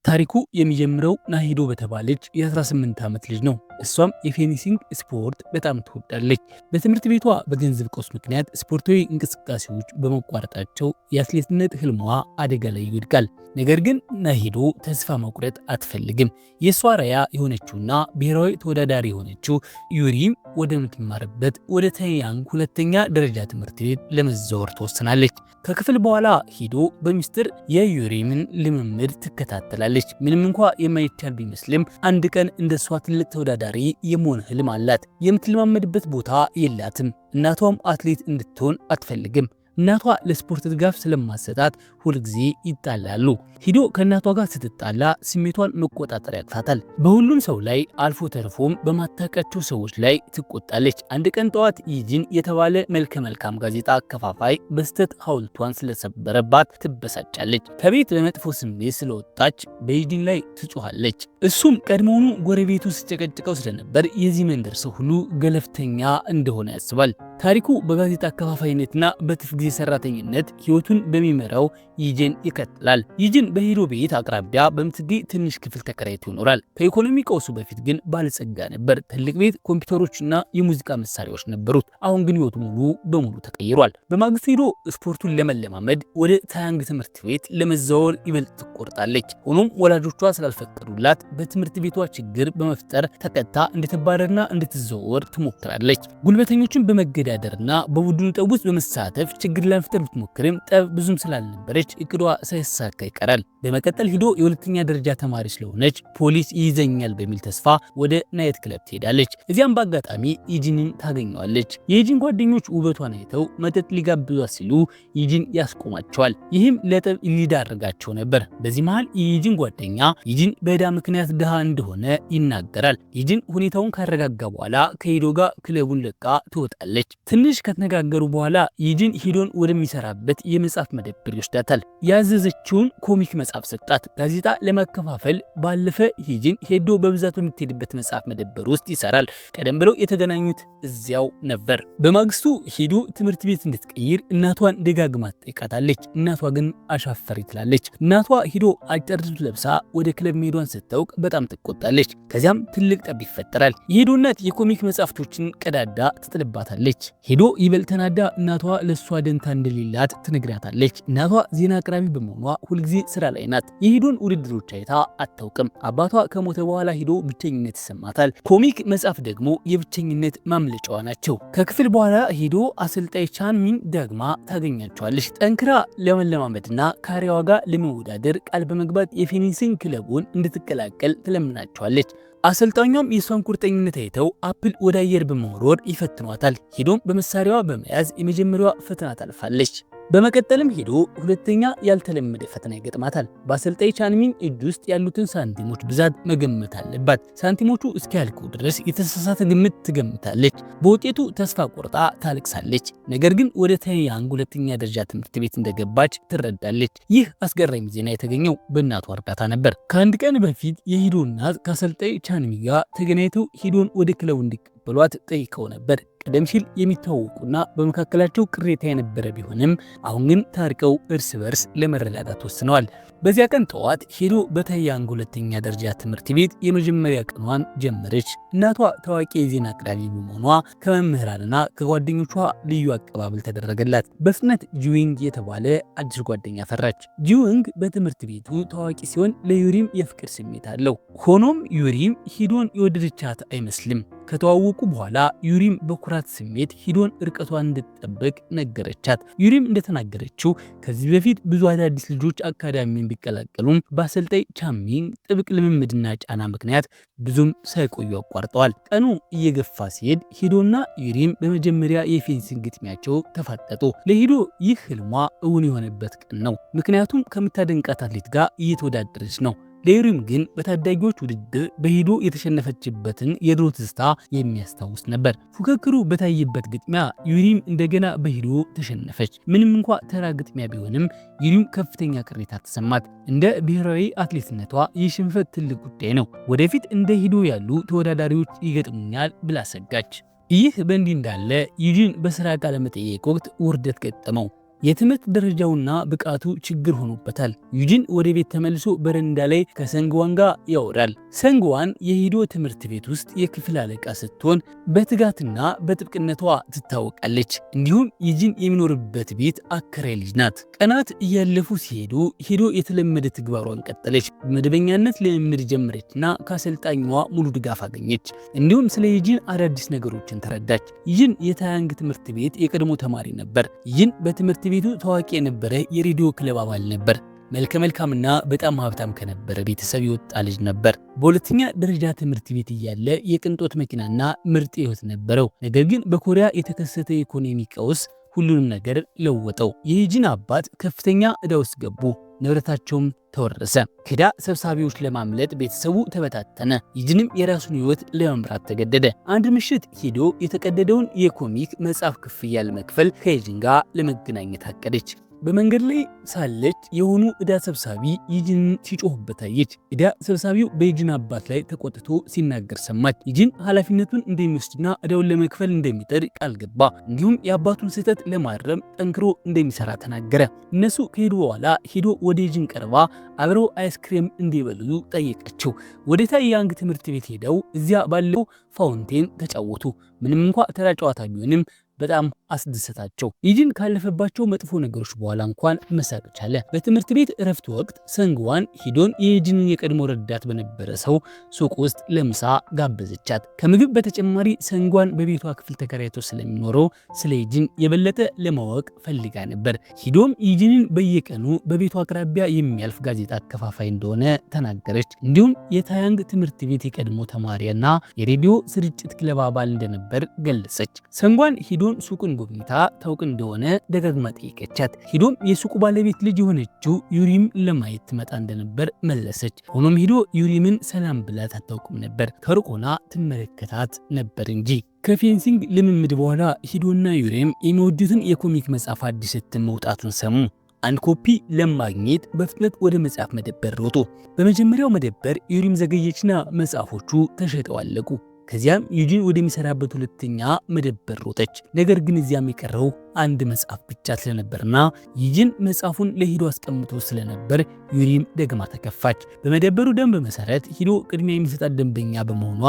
ታሪኩ የሚጀምረው ናሂዶ በተባለች የ18 ዓመት ልጅ ነው። እሷም የፌንሲንግ ስፖርት በጣም ትወዳለች። በትምህርት ቤቷ በገንዘብ ቀውስ ምክንያት ስፖርታዊ እንቅስቃሴዎች በመቋረጣቸው የአትሌትነት ህልሟ አደጋ ላይ ይወድቃል። ነገር ግን ናሂዶ ተስፋ መቁረጥ አትፈልግም። የእሷ ራያ የሆነችውና ብሔራዊ ተወዳዳሪ የሆነችው ዩሪም ወደምትማርበት ወደ ታያንግ ሁለተኛ ደረጃ ትምህርት ቤት ለመዛወር ትወስናለች። ከክፍል በኋላ ሂዶ በሚስጥር የዩሪምን ልምምድ ትከታተላለች። ምንም እንኳ የማይቻል ቢመስልም አንድ ቀን እንደሷ ትልቅ ተወዳዳሪ የመሆን ህልም አላት። የምትለማመድበት ቦታ የላትም። እናቷም አትሌት እንድትሆን አትፈልግም። እናቷ ለስፖርት ድጋፍ ስለማሰጣት ሁልጊዜ ይጣላሉ። ሂዶ ከእናቷ ጋር ስትጣላ ስሜቷን መቆጣጠር ያቅታታል። በሁሉም ሰው ላይ አልፎ ተርፎም በማታውቃቸው ሰዎች ላይ ትቆጣለች። አንድ ቀን ጠዋት ይጂን የተባለ መልከ መልካም ጋዜጣ አከፋፋይ በስተት ሐውልቷን ስለሰበረባት ትበሳጫለች። ከቤት በመጥፎ ስሜት ስለወጣች በይጂን ላይ ትጮኻለች። እሱም ቀድሞውኑ ጎረቤቱ ሲጨቀጭቀው ስለነበር የዚህ መንደር ሰው ሁሉ ገለፍተኛ እንደሆነ ያስባል። ታሪኩ በጋዜጣ አከፋፋይነትና በትርፍ ጊዜ ሰራተኝነት ህይወቱን በሚመራው ይጂን ይቀጥላል። ይጂን በሂዶ ቤት አቅራቢያ በምትገኝ ትንሽ ክፍል ተከራይቶ ይኖራል። ከኢኮኖሚ ቀውሱ በፊት ግን ባለጸጋ ነበር። ትልቅ ቤት፣ ኮምፒውተሮችና የሙዚቃ መሳሪያዎች ነበሩት። አሁን ግን ህይወቱ ሙሉ በሙሉ ተቀይሯል። በማግስቱ ሂዶ ስፖርቱን ለመለማመድ ወደ ታያንግ ትምህርት ቤት ለመዛወር ይበልጥ ትቆርጣለች። ሆኖም ወላጆቿ ስላልፈቀዱላት በትምህርት ቤቷ ችግር በመፍጠር ተቀጣ እንድትባረርና እንድትዘወር ትሞክራለች። ጉልበተኞችን በመገዳደርና በቡድኑ ጠብ ውስጥ በመሳተፍ ችግር ለመፍጠር ብትሞክርም ጠብ ብዙም ስላልነበረች እቅዷ ሳይሳካ ይቀራል። በመቀጠል ሂዶ የሁለተኛ ደረጃ ተማሪ ስለሆነች ፖሊስ ይይዘኛል በሚል ተስፋ ወደ ናይት ክለብ ትሄዳለች። እዚያም በአጋጣሚ ይጂንን ታገኘዋለች። የይጂን ጓደኞች ውበቷን አይተው መጠጥ ሊጋብዟት ሲሉ ይጂን ያስቆማቸዋል። ይህም ለጠብ ሊዳርጋቸው ነበር። በዚህ መሃል የይጂን ጓደኛ ይጂን በዕዳ ምክንያት ድሃ እንደሆነ ይናገራል። ይጂን ሁኔታውን ካረጋጋ በኋላ ከሂዶ ጋር ክለቡን ለቃ ትወጣለች። ትንሽ ከተነጋገሩ በኋላ ይጂን ሂዶን ወደሚሰራበት የመጽሐፍ መደብር ይወስዳታል። ያዘዘችውን ኮሚክ መጽሐፍ ሰጣት። ጋዜጣ ለማከፋፈል ባለፈ ይጂን ሄዶ በብዛት በምትሄድበት መጽሐፍ መደብር ውስጥ ይሰራል። ቀደም ብለው የተገናኙት እዚያው ነበር። በማግስቱ ሂዶ ትምህርት ቤት እንድትቀይር እናቷን ደጋግማ ትጠይቃታለች። እናቷ ግን አሻፈሪ ትላለች። እናቷ ሂዶ አጭር ልብስ ለብሳ ወደ ክለብ መሄዷን ስታውቅ በጣም ትቆጣለች። ከዚያም ትልቅ ጠብ ይፈጠራል። የሂዶ እናት የኮሚክ መጽሐፍቶችን ቀዳዳ ትጥልባታለች። ሂዶ ይበልጥ ተናዳ እናቷ ለሷ ደንታ እንደሌላት ትነግራታለች። እናቷ ዜና አቅራቢ በመሆኗ ሁልጊዜ ስራ ላይ ናት። የሂዶን ውድድሮች አይታ አታውቅም። አባቷ ከሞተ በኋላ ሂዶ ብቸኝነት ይሰማታል። ኮሚክ መጽሐፍ ደግሞ የብቸኝነት ማምለጫዋ ናቸው። ከክፍል በኋላ ሂዶ አሰልጣኝ ቻንሚን ደግማ ታገኛቸዋለች። ጠንክራ ለመለማመድና ከአሪያዋ ጋር ለመወዳደር ቃል በመግባት የፌንሲንግ ክለቡን እንድትቀላቀል ትለምናቸዋለች። አሰልጣኟም የሷን ቁርጠኝነት አይተው አፕል ወደ አየር በመወርወር ይፈትኗታል። ሂዶም በመሳሪያዋ በመያዝ የመጀመሪያዋ ፈተና ታልፋለች። በመቀጠልም ሂዶ ሁለተኛ ያልተለመደ ፈተና ይገጥማታል። በአሰልጣኝ ቻንሚን እጅ ውስጥ ያሉትን ሳንቲሞች ብዛት መገመት አለባት። ሳንቲሞቹ እስኪያልቁ ድረስ የተሳሳተ ግምት ትገምታለች። በውጤቱ ተስፋ ቆርጣ ታለቅሳለች። ነገር ግን ወደ ታያንግ ሁለተኛ ደረጃ ትምህርት ቤት እንደገባች ትረዳለች። ይህ አስገራሚ ዜና የተገኘው በእናቷ እርዳታ ነበር። ከአንድ ቀን በፊት የሂዶ እናት ከአሰልጣኝ ቻንሚን ጋር ተገናኝተው ሂዶን ወደ ክለቡ እንዲቀበሏት ጠይቀው ነበር። ቀደም ሲል የሚተዋወቁና በመካከላቸው ቅሬታ የነበረ ቢሆንም አሁን ግን ታርቀው እርስ በርስ ለመረዳዳት ወስነዋል። በዚያ ቀን ጠዋት ሂዶ በታያንግ ሁለተኛ ደረጃ ትምህርት ቤት የመጀመሪያ ቀኗን ጀመረች። እናቷ ታዋቂ የዜና አቅራቢ በመሆኗ ከመምህራንና ከጓደኞቿ ልዩ አቀባበል ተደረገላት። በፍጥነት ጂዊንግ የተባለ አዲስ ጓደኛ ፈራች። ጂዊንግ በትምህርት ቤቱ ታዋቂ ሲሆን ለዩሪም የፍቅር ስሜት አለው። ሆኖም ዩሪም ሂዶን የወደደቻት አይመስልም። ከተዋወቁ በኋላ ዩሪም በኩራት ስሜት ሂዶን ርቀቷን እንድትጠብቅ ነገረቻት። ዩሪም እንደተናገረችው ከዚህ በፊት ብዙ አዳዲስ ልጆች አካዳሚን ቢቀላቀሉም በአሰልጣኝ ቻንሚን ጥብቅ ልምምድና ጫና ምክንያት ብዙም ሳይቆዩ አቋርጠዋል። ቀኑ እየገፋ ሲሄድ ሂዶና ዩሪም በመጀመሪያ የፌንሲንግ ግጥሚያቸው ተፋጠጡ። ለሂዶ ይህ ህልሟ እውን የሆነበት ቀን ነው። ምክንያቱም ከምታደንቃት አትሌት ጋር እየተወዳደረች ነው። ለዩሪም ግን በታዳጊዎች ውድድር በሂዶ የተሸነፈችበትን የድሮ ትዝታ የሚያስታውስ ነበር። ፉክክሩ በታየበት ግጥሚያ ዩሪም እንደገና በሂዶ ተሸነፈች። ምንም እንኳ ተራ ግጥሚያ ቢሆንም ዩሪም ከፍተኛ ቅሬታ ተሰማት። እንደ ብሔራዊ አትሌትነቷ ይህ ሽንፈት ትልቅ ጉዳይ ነው። ወደፊት እንደ ሂዶ ያሉ ተወዳዳሪዎች ይገጥሙኛል ብላ ሰጋች። ይህ በእንዲህ እንዳለ ይጂን በስራ ቃለ መጠይቅ ወቅት ውርደት ገጠመው። የትምህርት ደረጃውና ብቃቱ ችግር ሆኖበታል። ዩጂን ወደ ቤት ተመልሶ በረንዳ ላይ ከሰንግዋን ጋር ያወራል። ሰንግዋን የሂዶ ትምህርት ቤት ውስጥ የክፍል አለቃ ስትሆን በትጋትና በጥብቅነቷ ትታወቃለች። እንዲሁም ዩጂን የሚኖርበት ቤት አከራይ ልጅ ናት። ቀናት እያለፉ ሲሄዱ ሂዶ የተለመደ ተግባሯን ቀጠለች። በመደበኛነት ልምምድ ጀመረችና ከአሰልጣኟ ሙሉ ድጋፍ አገኘች። እንዲሁም ስለ ዩጂን አዳዲስ ነገሮችን ተረዳች። ዩጂን የታያንግ ትምህርት ቤት የቀድሞ ተማሪ ነበር። ዩጂን በትምህርት ቤቱ ታዋቂ የነበረ የሬዲዮ ክለብ አባል ነበር። መልከ መልካምና በጣም ሀብታም ከነበረ ቤተሰብ የወጣ ልጅ ነበር። በሁለተኛ ደረጃ ትምህርት ቤት እያለ የቅንጦት መኪናና ምርጥ ሕይወት ነበረው። ነገር ግን በኮሪያ የተከሰተ የኢኮኖሚ ቀውስ ሁሉንም ነገር ለወጠው። የዩጂን አባት ከፍተኛ ዕዳ ውስጥ ገቡ። ንብረታቸውም ተወረሰ። ከዕዳ ሰብሳቢዎች ለማምለጥ ቤተሰቡ ተበታተነ። ዩጂንም የራሱን ሕይወት ለመምራት ተገደደ። አንድ ምሽት ሂዶ የተቀደደውን የኮሚክ መጽሐፍ ክፍያ ለመክፈል ከዩጂን ጋር ለመገናኘት አቀደች። በመንገድ ላይ ሳለች የሆኑ ዕዳ ሰብሳቢ ዩጂንን ሲጮህበት አየች። ዕዳ ሰብሳቢው በዩጂን አባት ላይ ተቆጥቶ ሲናገር ሰማች። ዩጂን ኃላፊነቱን እንደሚወስድና ዕዳውን ለመክፈል እንደሚጥር ቃል ገባ። እንዲሁም የአባቱን ስህተት ለማረም ጠንክሮ እንደሚሰራ ተናገረ። እነሱ ከሄዱ በኋላ ሂዶ ወደ ዩጂን ቀርባ አብረው አይስክሬም እንዲበሉ ጠየቀችው። ወደ ታያንግ ትምህርት ቤት ሄደው እዚያ ባለው ፋውንቴን ተጫወቱ። ምንም እንኳ ተራ ጨዋታ ቢሆንም በጣም አስደሰታቸው። ዩጂን ካለፈባቸው መጥፎ ነገሮች በኋላ እንኳን መሳቅ ቻለ። በትምህርት ቤት እረፍት ወቅት ሰንግዋን ሂዶን የዩጂንን የቀድሞ ረዳት በነበረ ሰው ሱቅ ውስጥ ለምሳ ጋበዘቻት። ከምግብ በተጨማሪ ሰንግዋን በቤቷ ክፍል ተከራይቶ ስለሚኖረው ስለ ዩጂን የበለጠ ለማወቅ ፈልጋ ነበር። ሂዶም ዩጂንን በየቀኑ በቤቷ አቅራቢያ የሚያልፍ ጋዜጣ አከፋፋይ እንደሆነ ተናገረች። እንዲሁም የታያንግ ትምህርት ቤት የቀድሞ ተማሪና የሬዲዮ ስርጭት ክለብ አባል እንደነበር ገለጸች። ሰንግዋን ሂዶ ሱቁን ጎብኝታ ታውቅ እንደሆነ ደጋግማ ጠየቀቻት። ሂዶም የሱቁ ባለቤት ልጅ የሆነችው ዩሪም ለማየት ትመጣ እንደነበር መለሰች። ሆኖም ሂዶ ዩሪምን ሰላም ብላት አታውቅም ነበር፣ ከሩቅ ሆና ትመለከታት ነበር እንጂ። ከፌንሲንግ ልምምድ በኋላ ሂዶና ዩሪም የሚወዱትን የኮሚክ መጽሐፍ አዲስ እትም መውጣቱን ሰሙ። አንድ ኮፒ ለማግኘት በፍጥነት ወደ መጽሐፍ መደብር ሮጡ። በመጀመሪያው መደብር ዩሪም ዘገየችና መጽሐፎቹ ተሸጠው አለቁ። ከዚያም ዩጂን ወደሚሰራበት ሁለተኛ መደብር ሮጠች። ነገር ግን እዚያም የቀረው አንድ መጽሐፍ ብቻ ስለነበርና ዩጂን መጽሐፉን ለሂዶ አስቀምጦ ስለነበር ዩሪም ደግማ ተከፋች። በመደበሩ ደንብ መሰረት ሂዶ ቅድሚያ የሚሰጣት ደንበኛ በመሆኗ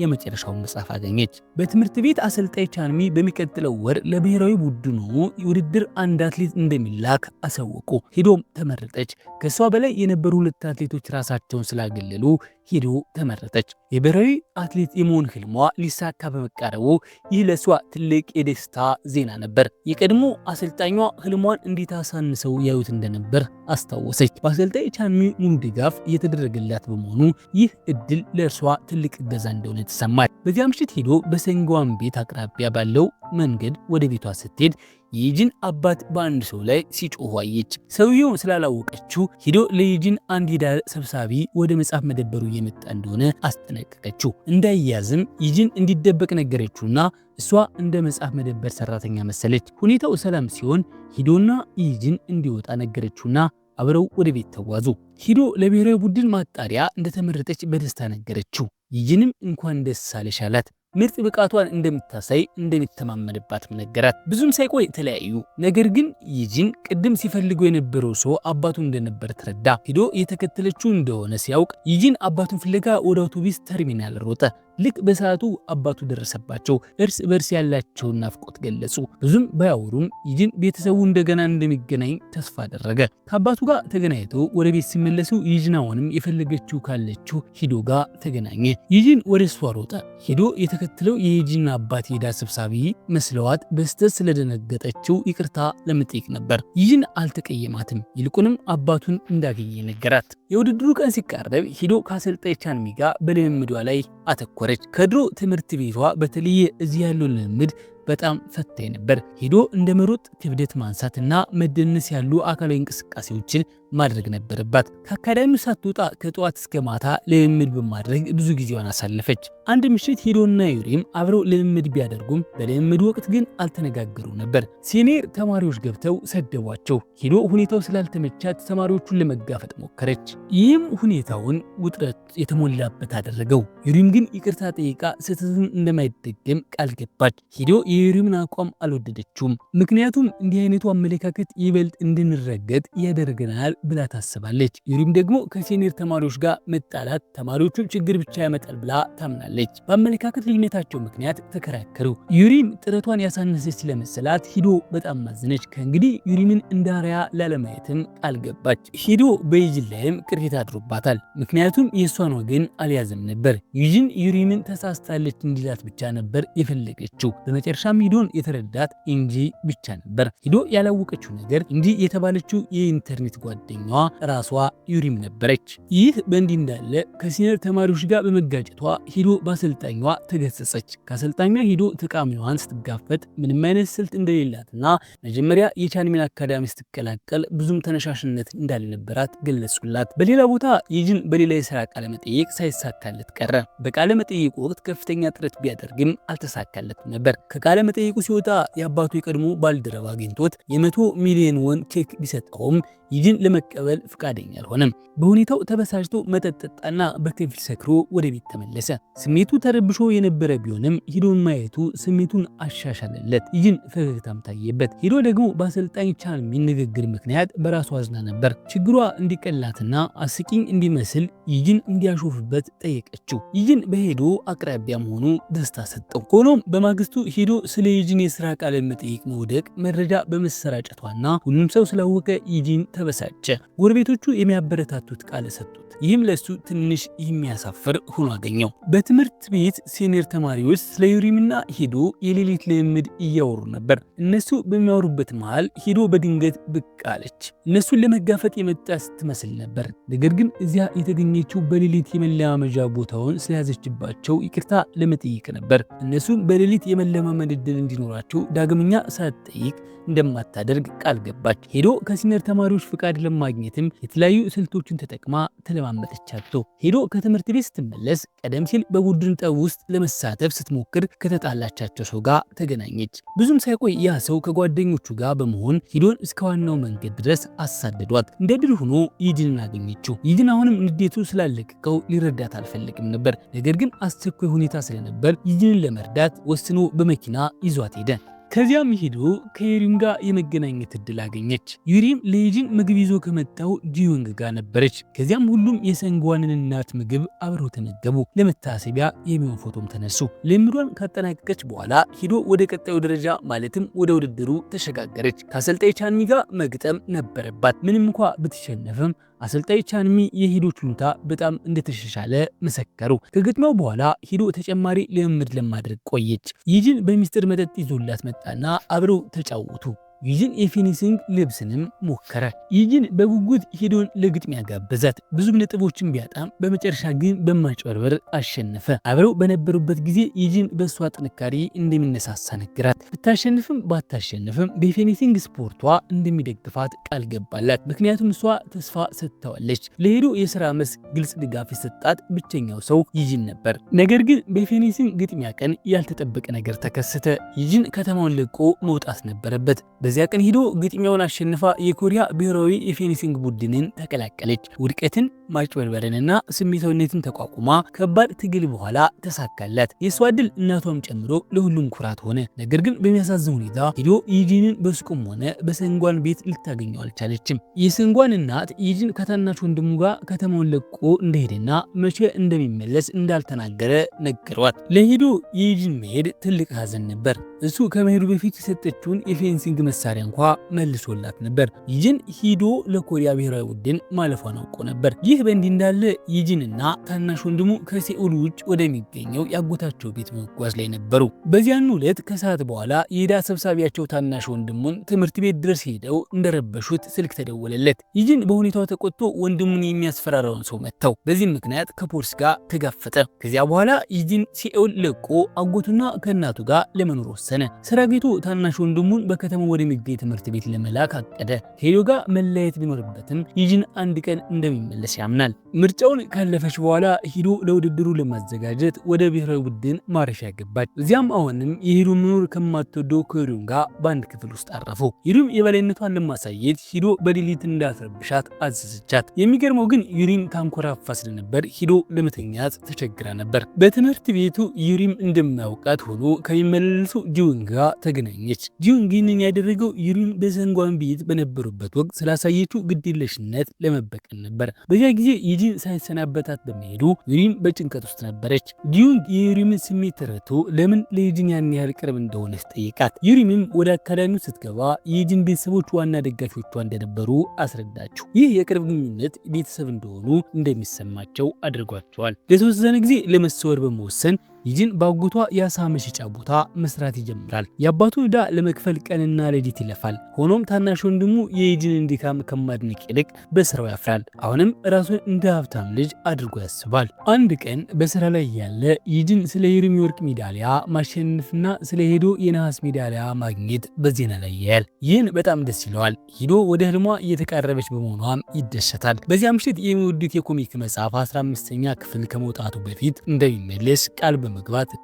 የመጨረሻውን መጽሐፍ አገኘች። በትምህርት ቤት አሰልጣኝ ቻንሚ በሚቀጥለው ወር ለብሔራዊ ቡድኑ ውድድር አንድ አትሌት እንደሚላክ አሳወቁ። ሂዶም ተመረጠች። ከሷ በላይ የነበሩ ሁለት አትሌቶች ራሳቸውን ስላገለሉ ሂዶ ተመረጠች። የብሔራዊ አትሌት የመሆን ህልሟ ሊሳካ በመቃረቡ ይህ ለሷ ትልቅ የደስታ ዜና ነበር። የቀድሞ አሰልጣኟ ህልሟን እንዴት አሳንሰው ያዩት እንደነበር አስታወሰች። በአሰልጣኝ ቻንሚ ሙሉ ድጋፍ እየተደረገላት በመሆኑ ይህ እድል ለእርሷ ትልቅ እገዛ እንደሆነ ተሰማች። በዚያ ምሽት ሂዶ በሰንግዋን ቤት አቅራቢያ ባለው መንገድ ወደ ቤቷ ስትሄድ የዩጂን አባት በአንድ ሰው ላይ ሲጮህ አየች። ሰውየው ስላላወቀችው ሂዶ ለዩጂን አንድ ዕዳ ሰብሳቢ ወደ መጽሐፍ መደበሩ እየመጣ እንደሆነ አስጠነቀቀችው። እንዳይያዝም ዩጂን እንዲደበቅ ነገረችውና እሷ እንደ መጽሐፍ መደበር ሰራተኛ መሰለች። ሁኔታው ሰላም ሲሆን ሂዶና ዩጂን እንዲወጣ ነገረችውና አብረው ወደ ቤት ተጓዙ። ሂዶ ለብሔራዊ ቡድን ማጣሪያ እንደተመረጠች በደስታ ነገረችው። ዩጂንም እንኳን ደስ አለሽ አላት። ምርጥ ብቃቷን እንደምታሳይ እንደሚተማመንባትም ነገራት። ብዙም ሳይቆይ ተለያዩ። ነገር ግን ዩጂን ቅድም ሲፈልገው የነበረው ሰው አባቱ እንደነበር ተረዳ። ሂዶ የተከተለችው እንደሆነ ሲያውቅ ዩጂን አባቱን ፍለጋ ወደ አውቶቡስ ተርሚናል ሮጠ። ልክ በሰዓቱ አባቱ ደረሰባቸው። እርስ በርስ ያላቸውን ናፍቆት ገለጹ። ብዙም ባያወሩም ዩጂን ቤተሰቡ እንደገና እንደሚገናኝ ተስፋ አደረገ። ከአባቱ ጋር ተገናኝተው ወደ ቤት ሲመለሱ ዩጂን አሁንም የፈለገችው ካለችው ሂዶ ጋር ተገናኘ። ዩጂን ወደ እሷ ሮጠ። ሂዶ የተከተለው የዩጂን አባት የዕዳ ሰብሳቢ መስለዋት በስተት ስለደነገጠችው ይቅርታ ለመጠየቅ ነበር። ዩጂን አልተቀየማትም። ይልቁንም አባቱን እንዳገኘ ነገራት። የውድድሩ ቀን ሲቃረብ ሂዶ ከአሰልጣኝ ቻንሚ ጋር በልምምዷ ላይ አተኮረች። ከድሮ ትምህርት ቤቷ በተለየ እዚህ ያለው ልምምድ በጣም ፈታኝ ነበር። ሂዶ እንደ መሮጥ፣ ክብደት ማንሳትና መደነስ ያሉ አካላዊ እንቅስቃሴዎችን ማድረግ ነበረባት። ከአካዳሚው ሳትወጣ ከጠዋት እስከ ማታ ልምምድ በማድረግ ብዙ ጊዜዋን አሳለፈች። አንድ ምሽት ሂዶና ዩሪም አብረው ልምምድ ቢያደርጉም በልምምድ ወቅት ግን አልተነጋገሩ ነበር። ሲኒየር ተማሪዎች ገብተው ሰደቧቸው። ሂዶ ሁኔታው ስላልተመቻት ተማሪዎቹን ለመጋፈጥ ሞከረች። ይህም ሁኔታውን ውጥረት የተሞላበት አደረገው። ዩሪም ግን ይቅርታ ጠይቃ ስህተቱን እንደማይደገም ቃል ገባች። ሂዶ የዩሪምን አቋም አልወደደችውም። ምክንያቱም እንዲህ አይነቱ አመለካከት ይበልጥ እንድንረገጥ ያደርገናል ብላ ታስባለች። ዩሪም ደግሞ ከሲኒየር ተማሪዎች ጋር መጣላት ተማሪዎቹን ችግር ብቻ ያመጣል ብላ ታምናለች። በአመለካከት ልዩነታቸው ምክንያት ተከራከሩ። ዩሪም ጥረቷን ያሳነሰች ስለመሰላት ሂዶ በጣም ማዘነች። ከእንግዲህ ዩሪምን እንዳሪያ ላለማየትም ቃል ገባች። ሂዶ በዩጂን ላይም ቅሬታ አድሮባታል። ምክንያቱም የእሷን ወገን አልያዘም ነበር። ዩጂን ዩሪምን ተሳስታለች እንዲላት ብቻ ነበር የፈለገችው። በመጨረሻም ሂዶን የተረዳት ኢንጂ ብቻ ነበር። ሂዶ ያላወቀችው ነገር ኢንጂ የተባለችው የኢንተርኔት ጓደኛዋ ራሷ ዩሪም ነበረች። ይህ በእንዲህ እንዳለ ከሲኒየር ተማሪዎች ጋር በመጋጨቷ ሂዶ በአሰልጣኟ ተገሰጸች። ከአሰልጣኟ ሂዶ ተቃዋሚዋን ስትጋፈጥ ምንም አይነት ስልት እንደሌላትና መጀመሪያ የቻንሚን አካዳሚ ስትቀላቀል ብዙም ተነሻሽነት እንዳልነበራት ገለጹላት። በሌላ ቦታ ዩጂን በሌላ የሥራ ቃለ መጠይቅ ሳይሳካለት ቀረ። በቃለ መጠይቁ ወቅት ከፍተኛ ጥረት ቢያደርግም አልተሳካለትም ነበር። ከቃለ መጠይቁ ሲወጣ የአባቱ የቀድሞ ባልደረባ አግኝቶት የ100 ሚሊዮን ወን ቼክ ቢሰጠውም ዩጂን ለመቀበል ፍቃደኛ አልሆነም። በሁኔታው ተበሳጭቶ መጠጥ ጠጣና በከፊል ሰክሮ ወደ ቤት ተመለሰ። ስሜቱ ተረብሾ የነበረ ቢሆንም ሂዶን ማየቱ ስሜቱን አሻሻለለት። ዩጂን ፈገግታም ታየበት። ሂዶ ደግሞ በአሰልጣኝ ቻንሚን ንግግር ምክንያት በራሷ አዝና ነበር። ችግሯ እንዲቀላትና አስቂኝ እንዲመስል ዩጂን እንዲያሾፍበት ጠየቀችው። ዩጂን በሂዶ አቅራቢያ መሆኑ ደስታ ሰጠው። ሆኖም በማግስቱ ሂዶ ስለ ዩጂን የሥራ ቃለ መጠይቅ መውደቅ መረጃ በመሰራጨቷና ሁሉም ሰው ስላወቀ ዩጂን ተበሳጨ። ጎረቤቶቹ የሚያበረታቱት ቃል ሰጡት። ይህም ለሱ ትንሽ የሚያሳፍር ሆኖ አገኘው። በትምህርት ቤት ሲኒየር ተማሪዎች ስለ ዩሪምና ሂዶ የሌሊት ልምምድ እያወሩ ነበር። እነሱ በሚያወሩበት መሃል ሂዶ በድንገት ብቅ አለች። እነሱን ለመጋፈጥ የመጣ ስትመስል ነበር። ነገር ግን እዚያ የተገኘችው በሌሊት የመለማመጃ ቦታውን ስለያዘችባቸው ይቅርታ ለመጠየቅ ነበር። እነሱን በሌሊት የመለማመድ ዕድል እንዲኖራቸው ዳግመኛ ሳትጠይቅ እንደማታደርግ ቃል ገባች። ሄዶ ከሲኒየር ተማሪዎች ፍቃድ ለማግኘትም የተለያዩ ስልቶችን ተጠቅማ ተለማመጠቻቸው። ሄዶ ከትምህርት ቤት ስትመለስ ቀደም ሲል በቡድን ጠብ ውስጥ ለመሳተፍ ስትሞክር ከተጣላቻቸው ሰው ጋር ተገናኘች። ብዙም ሳይቆይ ያ ሰው ከጓደኞቹ ጋር በመሆን ሂዶን እስከ ዋናው መንገድ ድረስ አሳደዷት። እንደ ድል ሆኖ ዩጂንን አገኘችው። ዩጂን አሁንም ንዴቱ ስላለቀቀው ሊረዳት አልፈለግም ነበር። ነገር ግን አስቸኳይ ሁኔታ ስለነበር ዩጂንን ለመርዳት ወስኖ በመኪና ይዟት ሄደ። ከዚያም ሂዶ ከዩሪም ጋር የመገናኘት እድል አገኘች። ዩሪም ለዩጂን ምግብ ይዞ ከመጣው ጂዮንግ ጋር ነበረች። ከዚያም ሁሉም የሰንጓንን እናት ምግብ አብረው ተመገቡ። ለመታሰቢያ የሚሆን ፎቶም ተነሱ። ልምዷን ካጠናቀቀች በኋላ ሂዶ ወደ ቀጣዩ ደረጃ ማለትም ወደ ውድድሩ ተሸጋገረች። ከአሰልጣኝ ቻንሚ ጋር መግጠም ነበረባት። ምንም እንኳ ብትሸነፍም አሰልጣኝ ቻንሚ የሂዶ ችሎታ በጣም እንደተሻሻለ መሰከሩ። ከግጥሚያው በኋላ ሂዶ ተጨማሪ ልምምድ ለማድረግ ቆየች። ዩጂን በሚስጥር መጠጥ ይዞላት መጣና አብረው ተጫወቱ። ዩጂን የፊኒሽንግ ልብስንም ሞከረ። ዩጂን በጉጉት ሂዶን ለግጥሚያ ጋበዛት። ብዙም ነጥቦችን ቢያጣም በመጨረሻ ግን በማጭበርበር አሸነፈ። አብረው በነበሩበት ጊዜ ዩጂን በእሷ ጥንካሬ እንደሚነሳሳ ነገራት። ብታሸንፍም ባታሸንፍም በፊኒሽንግ ስፖርቷ እንደሚደግፋት ቃል ገባላት። ምክንያቱም እሷ ተስፋ ሰጥተዋለች። ለሂዶ የሥራ መስክ ግልጽ ድጋፍ የሰጣት ብቸኛው ሰው ዩጂን ነበር። ነገር ግን በፊኒሽንግ ግጥሚያ ቀን ያልተጠበቀ ነገር ተከሰተ። ዩጂን ከተማውን ለቆ መውጣት ነበረበት። በዚያ ቀን ሂዶ ግጥሚያውን አሸንፋ የኮሪያ ብሔራዊ የፊኒሽንግ ቡድንን ተቀላቀለች። ውድቀትን፣ ማጭበርበርንና ስሜታዊነትን ተቋቁማ ከባድ ትግል በኋላ ተሳካላት። የሷ ድል እናቷም ጨምሮ ለሁሉም ኩራት ሆነ። ነገር ግን በሚያሳዝን ሁኔታ ሂዶ ዩጂንን በሱቁም ሆነ በሰንጓን ቤት ልታገኘው አልቻለችም። የሰንጓን እናት ዩጂን ከታናሽ ወንድሙ ጋር ከተማውን ለቆ እንደሄደና መቼ እንደሚመለስ እንዳልተናገረ ነገሯት። ለሂዶ የዩጂን መሄድ ትልቅ ሀዘን ነበር። እሱ ከመሄዱ በፊት የሰጠችውን የፌንሲንግ መሳሪያ እንኳ መልሶላት ነበር። ዩጂን ሂዶ ለኮሪያ ብሔራዊ ቡድን ማለፏን አውቆ ነበር። ይህ ይህ በእንዲህ እንዳለ ይጂንና ታናሽ ወንድሙ ከሴኡል ውጭ ወደሚገኘው ያጎታቸው ቤት መጓዝ ላይ ነበሩ። በዚያኑ ዕለት ከሰዓት በኋላ የዕዳ ሰብሳቢያቸው ታናሽ ወንድሙን ትምህርት ቤት ድረስ ሄደው እንደረበሹት ስልክ ተደወለለት። ይጂን በሁኔታው ተቆጥቶ ወንድሙን የሚያስፈራራውን ሰው መታው። በዚህም ምክንያት ከፖሊስ ጋር ተጋፈጠ። ከዚያ በኋላ ይጂን ሴኡል ለቆ አጎቱና ከእናቱ ጋር ለመኖር ወሰነ። ሰራዊቱ ታናሽ ወንድሙን በከተማው ወደሚገኝ ትምህርት ቤት ለመላክ አቀደ። ከሄዶ ጋር መለያየት ቢኖርበትም ይጂን አንድ ቀን እንደሚመለስ ያምናል። ምርጫውን ካለፈች በኋላ ሂዶ ለውድድሩ ለማዘጋጀት ወደ ብሔራዊ ቡድን ማረፊያ ገባች። እዚያም አሁንም የሂዶ መኖር ከማትወደው ከዩሪም ጋር በአንድ ክፍል ውስጥ አረፉ። ዩሪም የበላይነቷን ለማሳየት ሂዶ በሌሊት እንዳትረብሻት አዘዘቻት። የሚገርመው ግን ዩሪም ታንኮራፋ ስለነበር ሂዶ ለመተኛት ተቸግራ ነበር። በትምህርት ቤቱ ዩሪም እንደማያውቃት ሆኖ ከሚመለሱ ጂዩንግ ጋር ተገናኘች። ጂዩንግ ይህንን ያደረገው ዩሪም በሰንጓን ቤት በነበሩበት ወቅት ስላሳየችው ግዴለሽነት ለመበቀል ነበር። በዚያ ጊዜ ይጂን ሳይሰናበታት በመሄዱ ዩሪም በጭንቀት ውስጥ ነበረች። ጂዩንግ የዩሪምን ስሜት ተረድቶ ለምን ለይጂን ያን ያህል ቅርብ እንደሆነ ጠየቃት። ዩሪምም ወደ አካዳሚው ስትገባ የይጂን ቤተሰቦች ዋና ደጋፊዎቿ እንደነበሩ አስረዳቸው። ይህ የቅርብ ግንኙነት ቤተሰብ እንደሆኑ እንደሚሰማቸው አድርጓቸዋል። ለተወሰነ ጊዜ ለመሰወር በመወሰን ይጂን በአጎቷ የአሳ መሸጫ ቦታ መስራት ይጀምራል። የአባቱ ዕዳ ለመክፈል ቀንና ሌሊት ይለፋል። ሆኖም ታናሽ ወንድሙ የይጂንን ድካም ከማድነቅ ይልቅ በስራው ያፍራል። አሁንም ራሱን እንደ ሀብታም ልጅ አድርጎ ያስባል። አንድ ቀን በስራ ላይ ያለ ይጂን ስለ ዩሪም የወርቅ ሜዳሊያ ማሸነፍና ስለ ሄዶ የነሐስ ሜዳሊያ ማግኘት በዜና ላይ ያያል። ይህን በጣም ደስ ይለዋል። ሂዶ ወደ ህልሟ እየተቃረበች በመሆኗም ይደሰታል። በዚያ ምሽት የሚወዱት የኮሚክ መጽሐፍ 15ኛ ክፍል ከመውጣቱ በፊት እንደሚመለስ ቃል በመግባት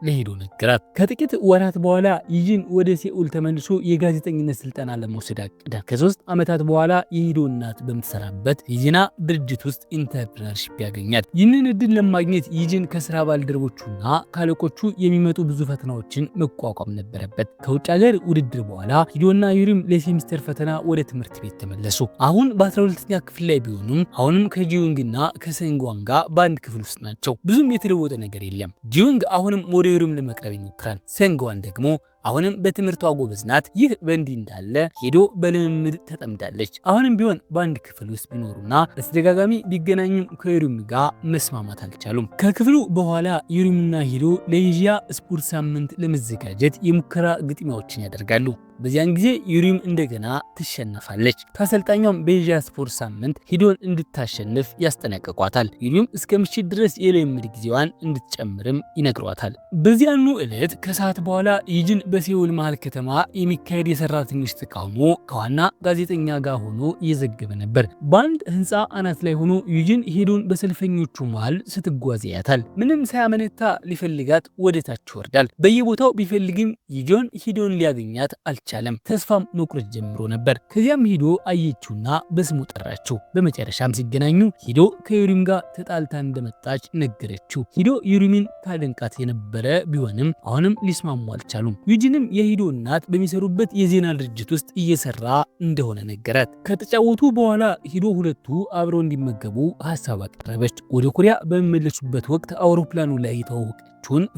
ለሄዶ ነገራት። ከጥቂት ወራት በኋላ ይጂን ወደ ሴኡል ተመልሶ የጋዜጠኝነት ስልጠና ለመውሰድ አቀደ። ከ3 ዓመታት በኋላ የሄዶ እናት በምትሰራበት የዜና ድርጅት ውስጥ ኢንተርፕረነርሺፕ ያገኛል። ይህንን እድል ለማግኘት ይጂን ከስራ ባልደረቦቹና ካለቆቹ የሚመጡ ብዙ ፈተናዎችን መቋቋም ነበረበት። ከውጭ ሀገር ውድድር በኋላ ሂዶና ዩሪም ለሴሚስተር ፈተና ወደ ትምህርት ቤት ተመለሱ። አሁን በ12ኛ ክፍል ላይ ቢሆኑም አሁንም ከጂዩንግና ከሰንጓን ጋር በአንድ ክፍል ውስጥ ናቸው። ብዙም የተለወጠ ነገር የለም። ጂዩንግ አሁንም ወደ ዩሪም ለመቅረብ ይሞክራል። ሰንጓን ደግሞ አሁንም በትምህርቷ ጎበዝ ናት። ይህ በእንዲህ እንዳለ ሄዶ በልምምድ ተጠምዳለች። አሁንም ቢሆን በአንድ ክፍል ውስጥ ቢኖሩና በተደጋጋሚ ቢገናኙም ከዩሪም ጋር መስማማት አልቻሉም። ከክፍሉ በኋላ ዩሪምና ሄዶ ለኤዥያ ስፖርት ሳምንት ለመዘጋጀት የሙከራ ግጥሚያዎችን ያደርጋሉ። በዚያን ጊዜ ዩሪም እንደገና ትሸነፋለች። ከአሰልጣኟም በኤዥያ ስፖርት ሳምንት ሂዶን እንድታሸንፍ ያስጠነቅቋታል። ዩሪም እስከ ምሽት ድረስ የልምምድ ጊዜዋን እንድትጨምርም ይነግሯታል። በዚያኑ ዕለት ከሰዓት በኋላ ይጂን በሴኡል መሃል ከተማ የሚካሄድ የሰራተኞች ተቃውሞ ከዋና ጋዜጠኛ ጋር ሆኖ እየዘገበ ነበር። በአንድ ህንፃ አናት ላይ ሆኖ ይጂን ሄዶን በሰልፈኞቹ መሃል ስትጓዝ ያያታል። ምንም ሳያመነታ ሊፈልጋት ወደ ታች ይወርዳል። በየቦታው ቢፈልግም ይጂን ሄዶን ሊያገኛት አልቻለም። ተስፋም መቁረጥ ጀምሮ ነበር። ከዚያም ሄዶ አየችውና በስሙ ጠራችው። በመጨረሻም ሲገናኙ ሂዶ ከዩሪም ጋር ተጣልታ እንደመጣች ነገረችው። ሂዶ ዩሪምን ታደንቃት የነበረ ቢሆንም አሁንም ሊስማሙ አልቻሉም። ይጂንም የሂዶ እናት በሚሰሩበት የዜና ድርጅት ውስጥ እየሰራ እንደሆነ ነገራት። ከተጫወቱ በኋላ ሂዶ ሁለቱ አብረው እንዲመገቡ ሐሳብ አቀረበች። ወደ ኮሪያ በሚመለሱበት ወቅት አውሮፕላኑ ላይ የተዋወቀችውን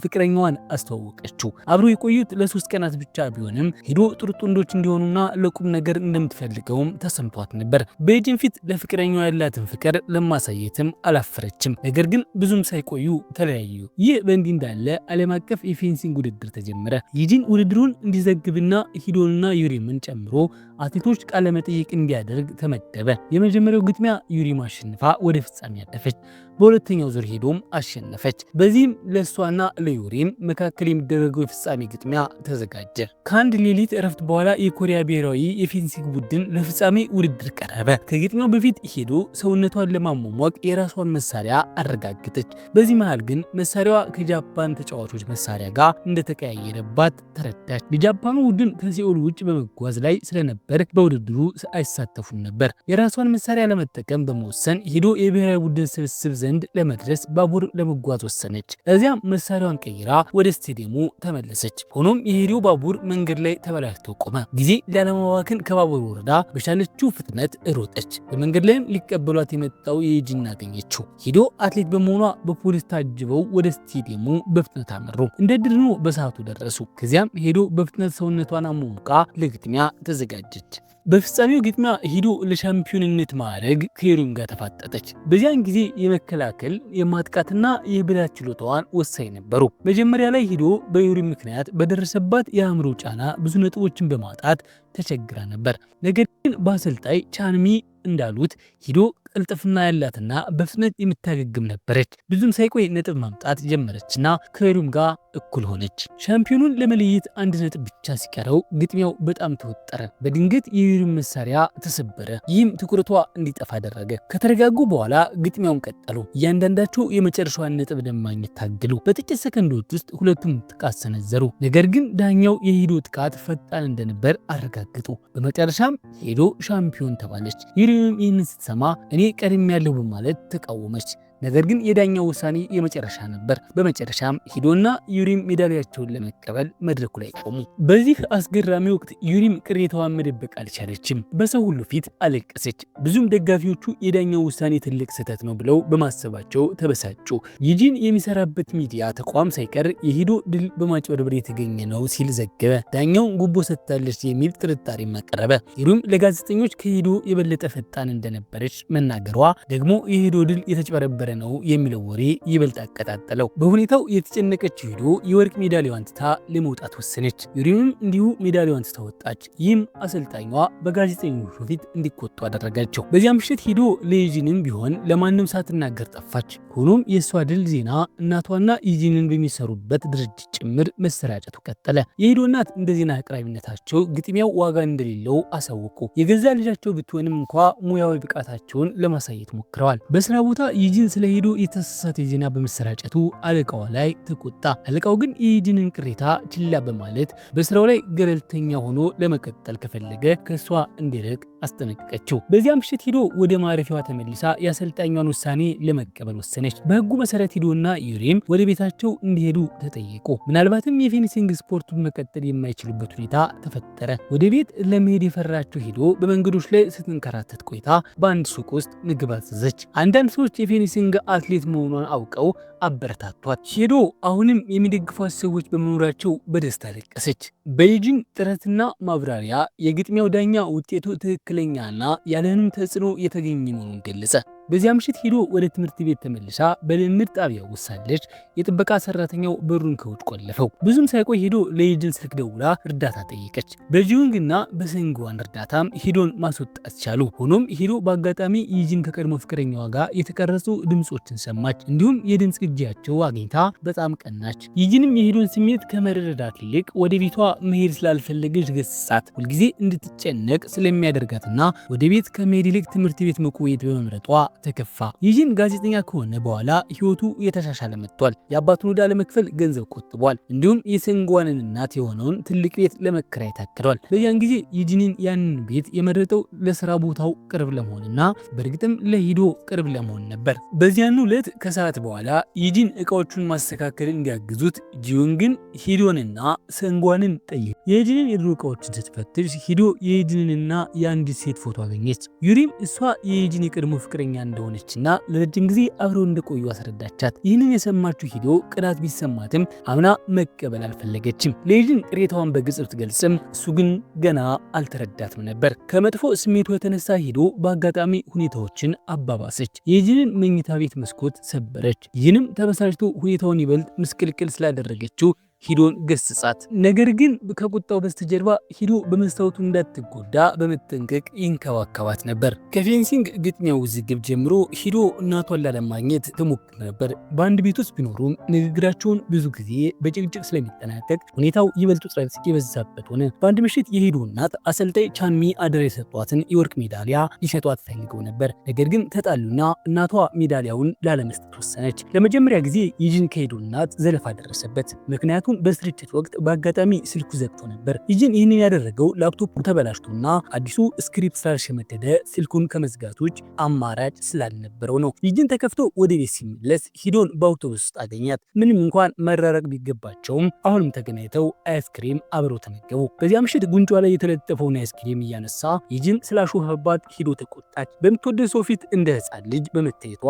ፍቅረኛዋን አስተዋወቀችው። አብረው የቆዩት ለ3 ቀናት ብቻ ቢሆንም ሂዶ ጥሩ ጥንዶች እንዲሆኑና ለቁም ነገር እንደምትፈልገውም ተሰምቷት ነበር። በይጂን ፊት ለፍቅረኛዋ ያላትን ፍቅር ለማሳየትም አላፈረችም። ነገር ግን ብዙም ሳይቆዩ ተለያዩ። ይህ በእንዲህ እንዳለ ዓለም አቀፍ የፌንሲንግ ውድድር ተጀመረ። ይጂን ውድድሩን እንዲዘግብና ሂዶንና ዩሪምን ጨምሮ አትሌቶች ቃለ መጠይቅ እንዲያደርግ ተመደበ። የመጀመሪያው ግጥሚያ ዩሪም አሸንፋ ወደ ፍጻሜ ያለፈች። በሁለተኛው ዙር ሄዶም አሸነፈች። በዚህም ለሷና ለዩሪም መካከል የሚደረገው የፍጻሜ ግጥሚያ ተዘጋጀ። ከአንድ ሌሊት እረፍት በኋላ የኮሪያ ብሔራዊ የፌንሲንግ ቡድን ለፍጻሜ ውድድር ቀረበ። ከግጥሚያው በፊት ሄዶ ሰውነቷን ለማሟሟቅ የራሷን መሳሪያ አረጋገጠች። በዚህ መሃል ግን መሳሪያዋ ከጃፓን ተጫዋቾች መሳሪያ ጋር እንደተቀያየረባት ተረዳች። የጃፓኑ ቡድን ከሴኡል ውጭ በመጓዝ ላይ ስለነበር በውድድሩ አይሳተፉም ነበር። የራሷን መሳሪያ ለመጠቀም በመወሰን ሄዶ የብሔራዊ ቡድን ስብስብ ዘንድ ለመድረስ ባቡር ለመጓዝ ወሰነች። እዚያም መሳሪያዋን ቀይራ ወደ ስቴዲየሙ ተመለሰች። ሆኖም የሄዶ ባቡር መንገድ ላይ ተበላሽቶ ቆመ። ጊዜ ላለማባከን ከባቡር ወረዳ በቻለችው ፍጥነት ሮጠች። በመንገድ ላይም ሊቀበሏት የመጣው የይጂን አገኘችው። ሄዶ አትሌት በመሆኗ በፖሊስ ታጅበው ወደ ስቴዲየሙ በፍጥነት አመሩ። እንደ ድል ሆኖ በሰዓቱ ደረሱ። ከዚያም ሄዶ በፍጥነት ሰውነቷን አሟሙቃ ለግጥሚያ ተዘጋጀች። በፍጻሜው ግጥሚያ ሂዶ ለሻምፒዮንነት ማዕረግ ከዩሪም ጋር ተፋጠጠች። በዚያን ጊዜ የመከላከል የማጥቃትና የብላት ችሎታዋን ወሳኝ ነበሩ። መጀመሪያ ላይ ሂዶ በዩሪም ምክንያት በደረሰባት የአእምሮ ጫና ብዙ ነጥቦችን በማጣት ተቸግራ ነበር። ነገር ግን በአሰልጣኝ ቻንሚ እንዳሉት ሂዶ ቅልጥፍና ያላትና በፍጥነት የምታገግም ነበረች። ብዙም ሳይቆይ ነጥብ ማምጣት ጀመረችና ከዩሪም ጋር እኩል ሆነች። ሻምፒዮኑን ለመለየት አንድ ነጥብ ብቻ ሲቀረው ግጥሚያው በጣም ተወጠረ። በድንገት የዩሪም መሳሪያ ተሰበረ። ይህም ትኩረቷ እንዲጠፋ አደረገ። ከተረጋጉ በኋላ ግጥሚያውን ቀጠሉ። እያንዳንዳቸው የመጨረሻዋን ነጥብ ለማግኘት ታገሉ። በጥቂት ሰከንዶች ውስጥ ሁለቱም ጥቃት ሰነዘሩ። ነገር ግን ዳኛው የሂዶ ጥቃት ፈጣን እንደነበር አረጋገጡ። በመጨረሻም ሂዶ ሻምፒዮን ተባለች። ዩሪም ይህንን ስትሰማ እኔ ቀድም ያለው በማለት ተቃወመች። ነገር ግን የዳኛው ውሳኔ የመጨረሻ ነበር። በመጨረሻም ሂዶና ዩሪም ሜዳሊያቸውን ለመቀበል መድረኩ ላይ ቆሙ። በዚህ አስገራሚ ወቅት ዩሪም ቅሬታዋን መደበቅ አልቻለችም። በሰው ሁሉ ፊት አለቀሰች። ብዙም ደጋፊዎቹ የዳኛው ውሳኔ ትልቅ ስህተት ነው ብለው በማሰባቸው ተበሳጩ። ዩጂን የሚሰራበት ሚዲያ ተቋም ሳይቀር የሂዶ ድል በማጭበርበር የተገኘ ነው ሲል ዘገበ። ዳኛው ጉቦ ሰጥታለች የሚል ጥርጣሬ ማቀረበ። ዩሪም ለጋዜጠኞች ከሂዶ የበለጠ ፈጣን እንደነበረች መናገሯ ደግሞ የሂዶ ድል የተጭበረበረ ነው የሚለው ወሬ ይበልጥ አቀጣጠለው። በሁኔታው የተጨነቀችው ሂዶ የወርቅ ሜዳሊያዋን ትታ ለመውጣት ወሰነች። ዩሪምም እንዲሁ ሜዳሊያዋን ትታ ወጣች። ይህም አሰልጣኟ በጋዜጠኞቹ ፊት እንዲቆጡ አደረጋቸው። በዚያ ምሽት ሂዶ ለዩጂንም ቢሆን ለማንም ሳትናገር ጠፋች። ሆኖም የእሷ ድል ዜና እናቷና ዩጂንን በሚሰሩበት ድርጅት ጭምር መሰራጨቱ ቀጠለ። የሂዶ እናት እንደ ዜና አቅራቢነታቸው ግጥሚያው ዋጋ እንደሌለው አሳወቁ። የገዛ ልጃቸው ብትሆንም እንኳ ሙያዊ ብቃታቸውን ለማሳየት ሞክረዋል። በስራ ቦታ ዩጂን ስለ ሂዶ የተሳሳተ ዜና በመሰራጨቱ አለቃዋ ላይ ተቆጣ። አለቃው ግን የዩጂንን ቅሬታ ችላ በማለት በስራው ላይ ገለልተኛ ሆኖ ለመቀጠል ከፈለገ ከሷ እንዲርቅ አስጠነቀቀችው። በዚያ ምሽት ሂዶ ወደ ማረፊያዋ ተመልሳ የአሰልጣኟን ውሳኔ ለመቀበል ወሰነች። በህጉ መሰረት ሂዶና ዩሪም ወደ ቤታቸው እንዲሄዱ ተጠየቁ። ምናልባትም የፌንሲንግ ስፖርቱን መቀጠል የማይችሉበት ሁኔታ ተፈጠረ። ወደ ቤት ለመሄድ የፈራችው ሂዶ በመንገዶች ላይ ስትንከራተት ቆይታ በአንድ ሱቅ ውስጥ ምግብ አዘዘች። አንዳንድ ሰዎች የፌንሲንግ አትሌት መሆኗን አውቀው አበረታቷት። ሂዶ አሁንም የሚደግፏት ሰዎች በመኖራቸው በደስታ ለቀሰች። በዩጂን ጥረትና ማብራሪያ የግጥሚያው ዳኛ ውጤቱ ትክክለኛና ያለምንም ተጽዕኖ የተገኘ መሆኑን ገለጸ። በዚያ ምሽት ሂዶ ወደ ትምህርት ቤት ተመልሳ በልምድ ጣቢያው ውሳለች። የጥበቃ ሰራተኛው በሩን ከውጭ ቆለፈው። ብዙም ሳይቆይ ሂዶ ለዩጂን ስልክ ደውላ እርዳታ ጠየቀች። በጂዩንግና በሰንግዋን እርዳታም ሂዶን ማስወጣት ቻሉ። ሆኖም ሂዶ በአጋጣሚ ዩጂን ከቀድሞ ፍቅረኛዋ ጋር የተቀረጹ ድምጾችን ሰማች። እንዲሁም የድምጽ ቅጂያቸው አግኝታ በጣም ቀናች። ዩጂንም የሂዶን ስሜት ከመረዳት ይልቅ ወደ ቤቷ መሄድ ስላልፈለገች ገሰጻት። ሁልጊዜ እንድትጨነቅ ስለሚያደርጋትና ወደ ቤት ከመሄድ ይልቅ ትምህርት ቤት መቆየት በመምረጧ ተከፋ። ዩጂን ጋዜጠኛ ከሆነ በኋላ ህይወቱ የተሻሻለ መጥቷል። የአባቱን ዕዳ ለመክፈል ገንዘብ ቆጥቧል። እንዲሁም የሰንግዋንን እናት የሆነውን ትልቅ ቤት ለመከራየት አቅዷል። በዚያን ጊዜ ዩጂንን ያንን ቤት የመረጠው ለስራ ቦታው ቅርብ ለመሆንና በእርግጥም ለሂዶ ቅርብ ለመሆን ነበር። በዚያኑ ዕለት ከሰዓት በኋላ ዩጂን እቃዎቹን ማስተካከል እንዲያግዙት ጂዩንግን ሂዶንና ሰንግዋንን ጠየቀ። የዩጂንን የድሮ እቃዎችን ስትፈትሽ ሂዶ የዩጂንንና የአንዲት ሴት ፎቶ አገኘች። ዩሪም እሷ የዩጂን የቀድሞ ፍቅረኛ እንደሆነችና ለረጅም ጊዜ አብረው እንደቆዩ አስረዳቻት። ይህንን የሰማችው ሂዶ ቅናት ቢሰማትም አምና መቀበል አልፈለገችም። ለዩጂን ቅሬታዋን በግልጽ ብትገልጽም እሱ ግን ገና አልተረዳትም ነበር። ከመጥፎ ስሜቱ የተነሳ ሂዶ በአጋጣሚ ሁኔታዎችን አባባሰች። የዩጂንን መኝታ ቤት መስኮት ሰበረች። ይህንም ተበሳጭቶ ሁኔታውን ይበልጥ ምስቅልቅል ስላደረገችው ሂዶን ገስጻት። ነገር ግን ከቁጣው በስተጀርባ ሂዶ በመስታወቱ እንዳትጎዳ በመጠንቀቅ ይንከባከባት ነበር። ከፌንሲንግ ግጥሚያው ውዝግብ ጀምሮ ሂዶ እናቷን ላለማግኘት ትሞክር ነበር። በአንድ ቤት ውስጥ ቢኖሩም ንግግራቸውን ብዙ ጊዜ በጭቅጭቅ ስለሚጠናቀቅ ሁኔታው ይበልጥ ውጥረት የበዛበት ሆነ። በአንድ ምሽት የሂዶ እናት አሰልጣኝ ቻንሚ አደራ የሰጧትን የወርቅ ሜዳሊያ ሊሰጧት ፈልገው ነበር። ነገር ግን ተጣሉና እናቷ ሜዳሊያውን ላለመስጠት ወሰነች። ለመጀመሪያ ጊዜ ዩጂን ከሂዶ እናት ዘለፋ ደረሰበት። ምክንያቱም በስርጭት ወቅት በአጋጣሚ ስልኩ ዘግቶ ነበር። ዩጂን ይህንን ያደረገው ላፕቶፑ ተበላሽቶና አዲሱ ስክሪፕት ስላልሸመደደ ስልኩን ከመዝጋት ውጭ አማራጭ ስላልነበረው ነው። ዩጂን ተከፍቶ ወደ ቤት ሲመለስ ሂዶን በአውቶቡስ ውስጥ አገኛት። ምንም እንኳን መራረቅ ቢገባቸውም አሁንም ተገናኝተው አይስክሬም አብረው ተመገቡ። በዚያ ምሽት ጉንጯ ላይ የተለጠፈውን አይስክሬም እያነሳ ዩጂን ስላሾፈባት ሂዶ ተቆጣች። በምትወደው ሰው ፊት እንደ ሕፃን ልጅ በመታየቷ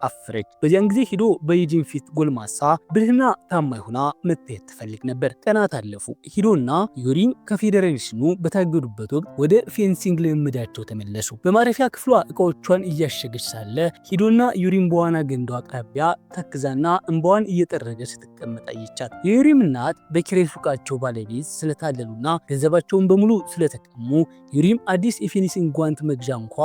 አፈረች። በዚያን ጊዜ ሂዶ በዩጂን ፊት ጎልማሳ ብልህና ታማኝ ሆና መታየት ትፈልግ ነበር። ቀናት አለፉ። ሂዶና ዩሪም ከፌዴሬሽኑ በታገዱበት ወቅት ወደ ፌንሲንግ ልምምዳቸው ተመለሱ። በማረፊያ ክፍሏ እቃዎቿን እያሸገች ሳለ ሂዶና ዩሪም በዋና ገንዳው አቅራቢያ ተክዛና እንባዋን እየጠረገች ስትቀመጥ አየቻት። የዩሪም እናት በኪራይ ሱቃቸው ባለቤት ስለታለሉና ገንዘባቸውን በሙሉ ስለተቀሙ ዩሪም አዲስ የፌንሲንግ ጓንት መግዣ እንኳ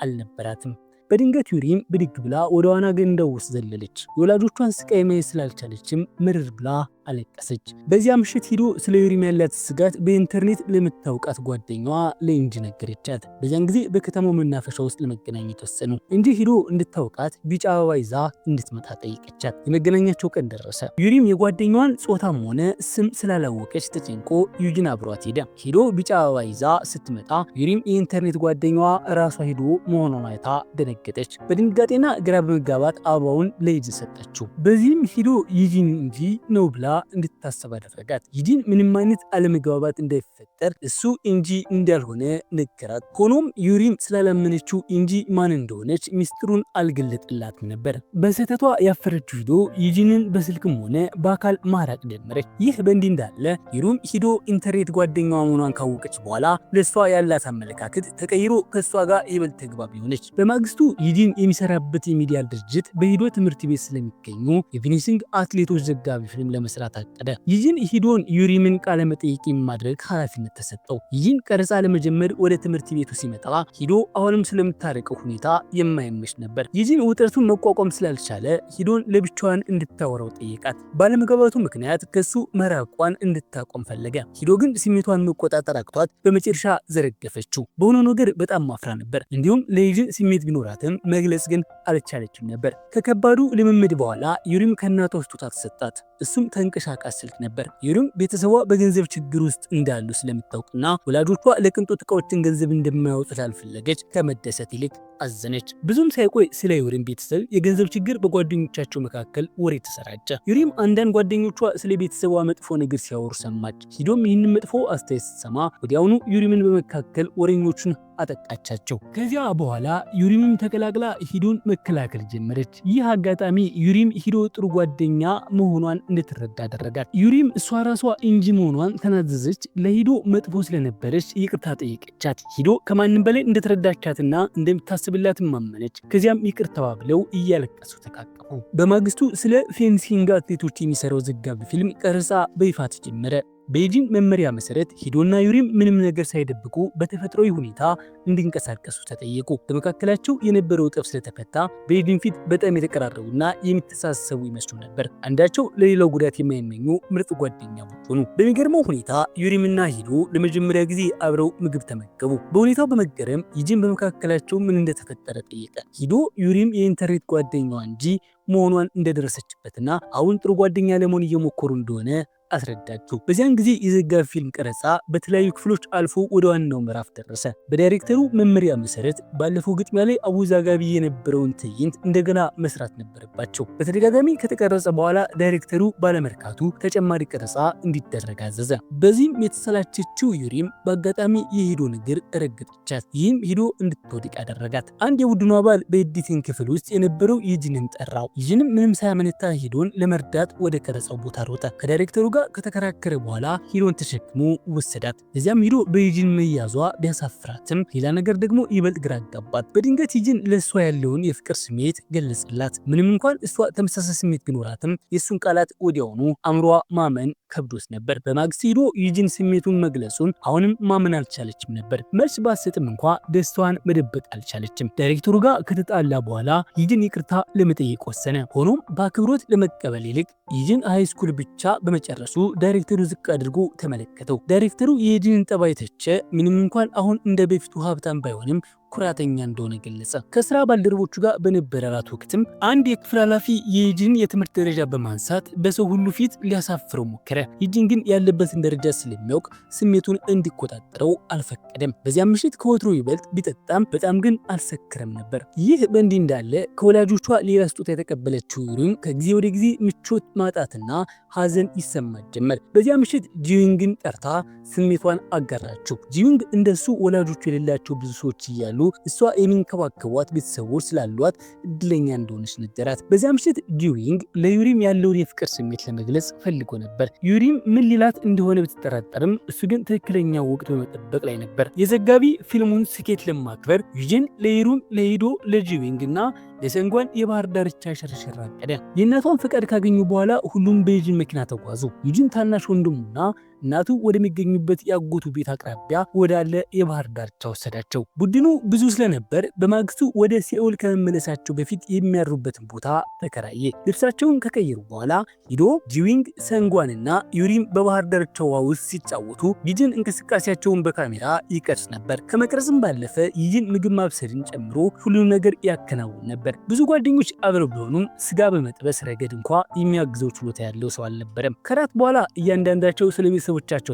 አልነበራትም። በድንገት ዩሪም ብድግ ብላ ወደ ዋና ገንዳው ውስጥ ዘለለች። የወላጆቿን ስቃይ ማየት ስላልቻለችም ምርር ብላ አለቀሰች። በዚያ ምሽት ሂዶ ስለ ዩሪም ያላት ስጋት በኢንተርኔት ለምታውቃት ጓደኛዋ ለኢንጂ ነገረቻት። በዚያን ጊዜ በከተማው መናፈሻ ውስጥ ለመገናኘት ወሰኑ። እንጂ ሂዶ እንድታውቃት ቢጫ አበባ ይዛ እንድትመጣ ጠይቀቻት። የመገናኛቸው ቀን ደረሰ። ዩሪም የጓደኛዋን ጾታም ሆነ ስም ስላላወቀች ተጨንቆ ዩጂን አብሯት ሄደ። ሂዶ ቢጫ አበባ ይዛ ስትመጣ ዩሪም የኢንተርኔት ጓደኛዋ ራሷ ሂዶ መሆኗን አይታ ደነገጠች። በድንጋጤና ግራ በመጋባት አበባውን ለዩጂ ሰጠችው። በዚህም ሂዶ ዩጂን እንጂ ነው ብላ እንድታሰብ አደረጋት። ዩጂን ምንም አይነት አለመግባባት እንዳይፈጠር እሱ እንጂ እንዳልሆነ ነገራት። ሆኖም ዩሪም ስላላመነችው እንጂ ማን እንደሆነች ሚስጥሩን አልገለጥላትም ነበር። በስህተቷ ያፈረችው ሂዶ ዩጂንን በስልክም ሆነ በአካል ማራቅ ጀመረች። ይህ በእንዲህ እንዳለ ዩሪም ሂዶ ኢንተርኔት ጓደኛዋ መሆኗን ካወቀች በኋላ ለሷ ያላት አመለካከት ተቀይሮ ከሷ ጋር ይበልጥ ተግባቢ ሆነች። በማግስቱ ዩጂን የሚሰራበት የሚዲያ ድርጅት በሂዶ ትምህርት ቤት ስለሚገኙ የፌንሲንግ አትሌቶች ዘጋቢ ፊልም ለመስራት አቀደ። ዩጂን ሂዶን ዩሪምን ቃለ መጠይቅ የማድረግ ኃላፊነት ተሰጠው። ዩጂን ቀረጻ ለመጀመር ወደ ትምህርት ቤቱ ሲመጣ ሂዶ አሁንም ስለምታረቀው ሁኔታ የማይመሽ ነበር። ዩጂን ውጥረቱን መቋቋም ስላልቻለ ሂዶን ለብቻዋን እንድታወራው ጠየቃት። ባለመግባባቱ ምክንያት ከሱ መራቋን እንድታቆም ፈለገ። ሂዶ ግን ስሜቷን መቆጣጠር አቅቷት በመጨረሻ ዘረገፈችው። በሆነው ነገር በጣም ማፍራ ነበር። እንዲሁም ለዩጂን ስሜት ቢኖራትም መግለጽ ግን አልቻለችም ነበር። ከከባዱ ልምምድ በኋላ ዩሪም ከእናቷ ስጦታ ተሰጣት። እሱም ተንቀሳቃሽ ስልክ ነበር። ዩሪም ቤተሰቧ በገንዘብ ችግር ውስጥ እንዳሉ ስለምታውቅና ወላጆቿ ለቅንጦት እቃዎችን ገንዘብ እንደማያወጡ ስላልፈለገች ከመደሰት ይልቅ አዘነች። ብዙም ሳይቆይ ስለ ዩሪም ቤተሰብ የገንዘብ ችግር በጓደኞቻቸው መካከል ወሬ ተሰራጨ። ዩሪም አንዳንድ ጓደኞቿ ስለ ቤተሰቧ መጥፎ ነገር ሲያወሩ ሰማች። ሂዶም ይህንን መጥፎ አስተያየት ስትሰማ ወዲያውኑ ዩሪምን በመካከል ወሬኞቹን አጠቃቻቸው። ከዚያ በኋላ ዩሪምም ተቀላቅላ ሂዶን መከላከል ጀመረች። ይህ አጋጣሚ ዩሪም ሂዶ ጥሩ ጓደኛ መሆኗን እንድትረዳ አደረጋት። ዩሪም እሷ ራሷ እንጂ መሆኗን ተናዘዘች። ለሂዶ መጥፎ ስለነበረች ይቅርታ ጠየቀቻት። ሂዶ ከማንም በላይ እንደተረዳቻትና እንደምታስብላትም ማመነች። ከዚያም ይቅርታ ብለው እያለቀሱ ተቃቀፉ። በማግስቱ ስለ ፌንሲንግ አትሌቶች የሚሰራው ዘጋቢ ፊልም ቀረጻ በይፋ ተጀመረ። በዩጂን መመሪያ መሰረት ሂዶና ዩሪም ምንም ነገር ሳይደብቁ በተፈጥሯዊ ሁኔታ እንዲንቀሳቀሱ ተጠየቁ። በመካከላቸው የነበረው ጠብ ስለተፈታ በዩጂን ፊት በጣም የተቀራረቡና የሚተሳሰቡ ይመስሉ ነበር። አንዳቸው ለሌላው ጉዳት የማይመኙ ምርጥ ጓደኛሞች ሆኑ። በሚገርመው ሁኔታ ዩሪምና ሂዶ ለመጀመሪያ ጊዜ አብረው ምግብ ተመገቡ። በሁኔታው በመገረም ዩጂን በመካከላቸው ምን እንደተፈጠረ ጠየቀ። ሂዶ ዩሪም የኢንተርኔት ጓደኛዋ እንጂ መሆኗን እንደደረሰችበትና አሁን ጥሩ ጓደኛ ለመሆን እየሞከሩ እንደሆነ አስረዳችሁ። በዚያን ጊዜ የዘጋቢ ፊልም ቀረጻ በተለያዩ ክፍሎች አልፎ ወደ ዋናው ምዕራፍ ደረሰ። በዳይሬክተሩ መመሪያ መሰረት ባለፈው ግጥሚያ ላይ አወዛጋቢ የነበረውን ትዕይንት እንደገና መስራት ነበረባቸው። በተደጋጋሚ ከተቀረጸ በኋላ ዳይሬክተሩ ባለመርካቱ ተጨማሪ ቀረጻ እንዲደረግ አዘዘ። በዚህም የተሰላቸችው ዩሪም በአጋጣሚ የሂዶ እግር ረገጠቻት። ይህም ሂዶ እንድትወድቅ ያደረጋት። አንድ የቡድኑ አባል በኤዲቲንግ ክፍል ውስጥ የነበረው ዩጂንን ጠራው። ዩጂንም ምንም ሳያመነታ ሂዶን ለመርዳት ወደ ቀረጻው ቦታ ሮጠ። ከዳይሬክተሩ ጋር ከተከራከረ በኋላ ሂዶን ተሸክሞ ወሰዳት። እዚያም ሂዶ በዩጂን መያዟ ቢያሳፍራትም ሌላ ነገር ደግሞ ይበልጥ ግራ አጋባት። በድንገት ዩጂን ለእሷ ያለውን የፍቅር ስሜት ገለጸላት። ምንም እንኳን እሷ ተመሳሳይ ስሜት ቢኖራትም የእሱን ቃላት ወዲያውኑ አእምሯ ማመን ከብዶት ነበር። በማግስቱ ሂዶ ዩጂን ስሜቱን መግለጹን አሁንም ማመን አልቻለችም ነበር። መልስ ባሰጥም እንኳ ደስታዋን መደበቅ አልቻለችም። ዳይሬክተሩ ጋር ከተጣላ በኋላ ዩጂን ይቅርታ ለመጠየቅ ወሰነ። ሆኖም በአክብሮት ለመቀበል ይልቅ ዩጂን ሃይስኩል ብቻ በመጨረሱ ዳይሬክተሩ ዝቅ አድርጎ ተመለከተው። ዳይሬክተሩ የዩጂንን ጠባይ ተቸ። ምንም እንኳን አሁን እንደ በፊቱ ሀብታም ባይሆንም ኩራተኛ እንደሆነ ገለጸ። ከስራ ባልደረቦቹ ጋር በነበረራት ወቅትም አንድ የክፍል ኃላፊ የዩጂን የትምህርት ደረጃ በማንሳት በሰው ሁሉ ፊት ሊያሳፍረው ሞከረ። ዩጂን ግን ያለበትን ደረጃ ስለሚያውቅ ስሜቱን እንዲቆጣጠረው አልፈቀደም። በዚያ ምሽት ከወትሮ ይበልጥ ቢጠጣም በጣም ግን አልሰከረም ነበር። ይህ በእንዲህ እንዳለ ከወላጆቿ ሌላ ስጦታ የተቀበለችው ዩሪም ከጊዜ ወደ ጊዜ ምቾት ማጣትና ሀዘን ይሰማት ጀመር። በዚያ ምሽት ጂዩንግን ጠርታ ስሜቷን አጋራችው። ጂዩንግ እንደሱ ወላጆቹ የሌላቸው ብዙ ሰዎች እያሉ እሷ የሚንከባከቧት ቤተሰቦች ስላሏት እድለኛ እንደሆነች ነገራት። በዚያ ምሽት ጂዊንግ ለዩሪም ያለውን የፍቅር ስሜት ለመግለጽ ፈልጎ ነበር። ዩሪም ምን ሊላት እንደሆነ ብትጠራጠርም እሱ ግን ትክክለኛው ወቅት በመጠበቅ ላይ ነበር። የዘጋቢ ፊልሙን ስኬት ለማክበር ዩጂን ለሂዶ ለጂዊንግ እና ለሰንጓን የባህር ዳርቻ ሸርሸር አቀደ። የእናቷን ፈቃድ ካገኙ በኋላ ሁሉም በዩጂን መኪና ተጓዙ። ዩጂን ታናሽ ወንድሙና እናቱ ወደሚገኙበት ያጎቱ ቤት አቅራቢያ ወዳለ የባህር ዳርቻ ወሰዳቸው። ቡድኑ ብዙ ስለነበር በማግስቱ ወደ ሲኦል ከመመለሳቸው በፊት የሚያድሩበትን ቦታ ተከራየ። ልብሳቸውን ከቀየሩ በኋላ ሂዶ ጂዊንግ፣ ሰንጓንና ዩሪም በባህር ዳርቻው ውስጥ ሲጫወቱ ዩጂን እንቅስቃሴያቸውን በካሜራ ይቀርጽ ነበር። ከመቅረጽም ባለፈ ዩጂን ምግብ ማብሰልን ጨምሮ ሁሉም ነገር ያከናውን ነበር። ብዙ ጓደኞች አብረው ቢሆኑም ስጋ በመጥበስ ረገድ እንኳ የሚያግዘው ችሎታ ያለው ሰው አልነበረም። ከራት በኋላ እያንዳንዳቸው ስለቤተሰቦቻቸው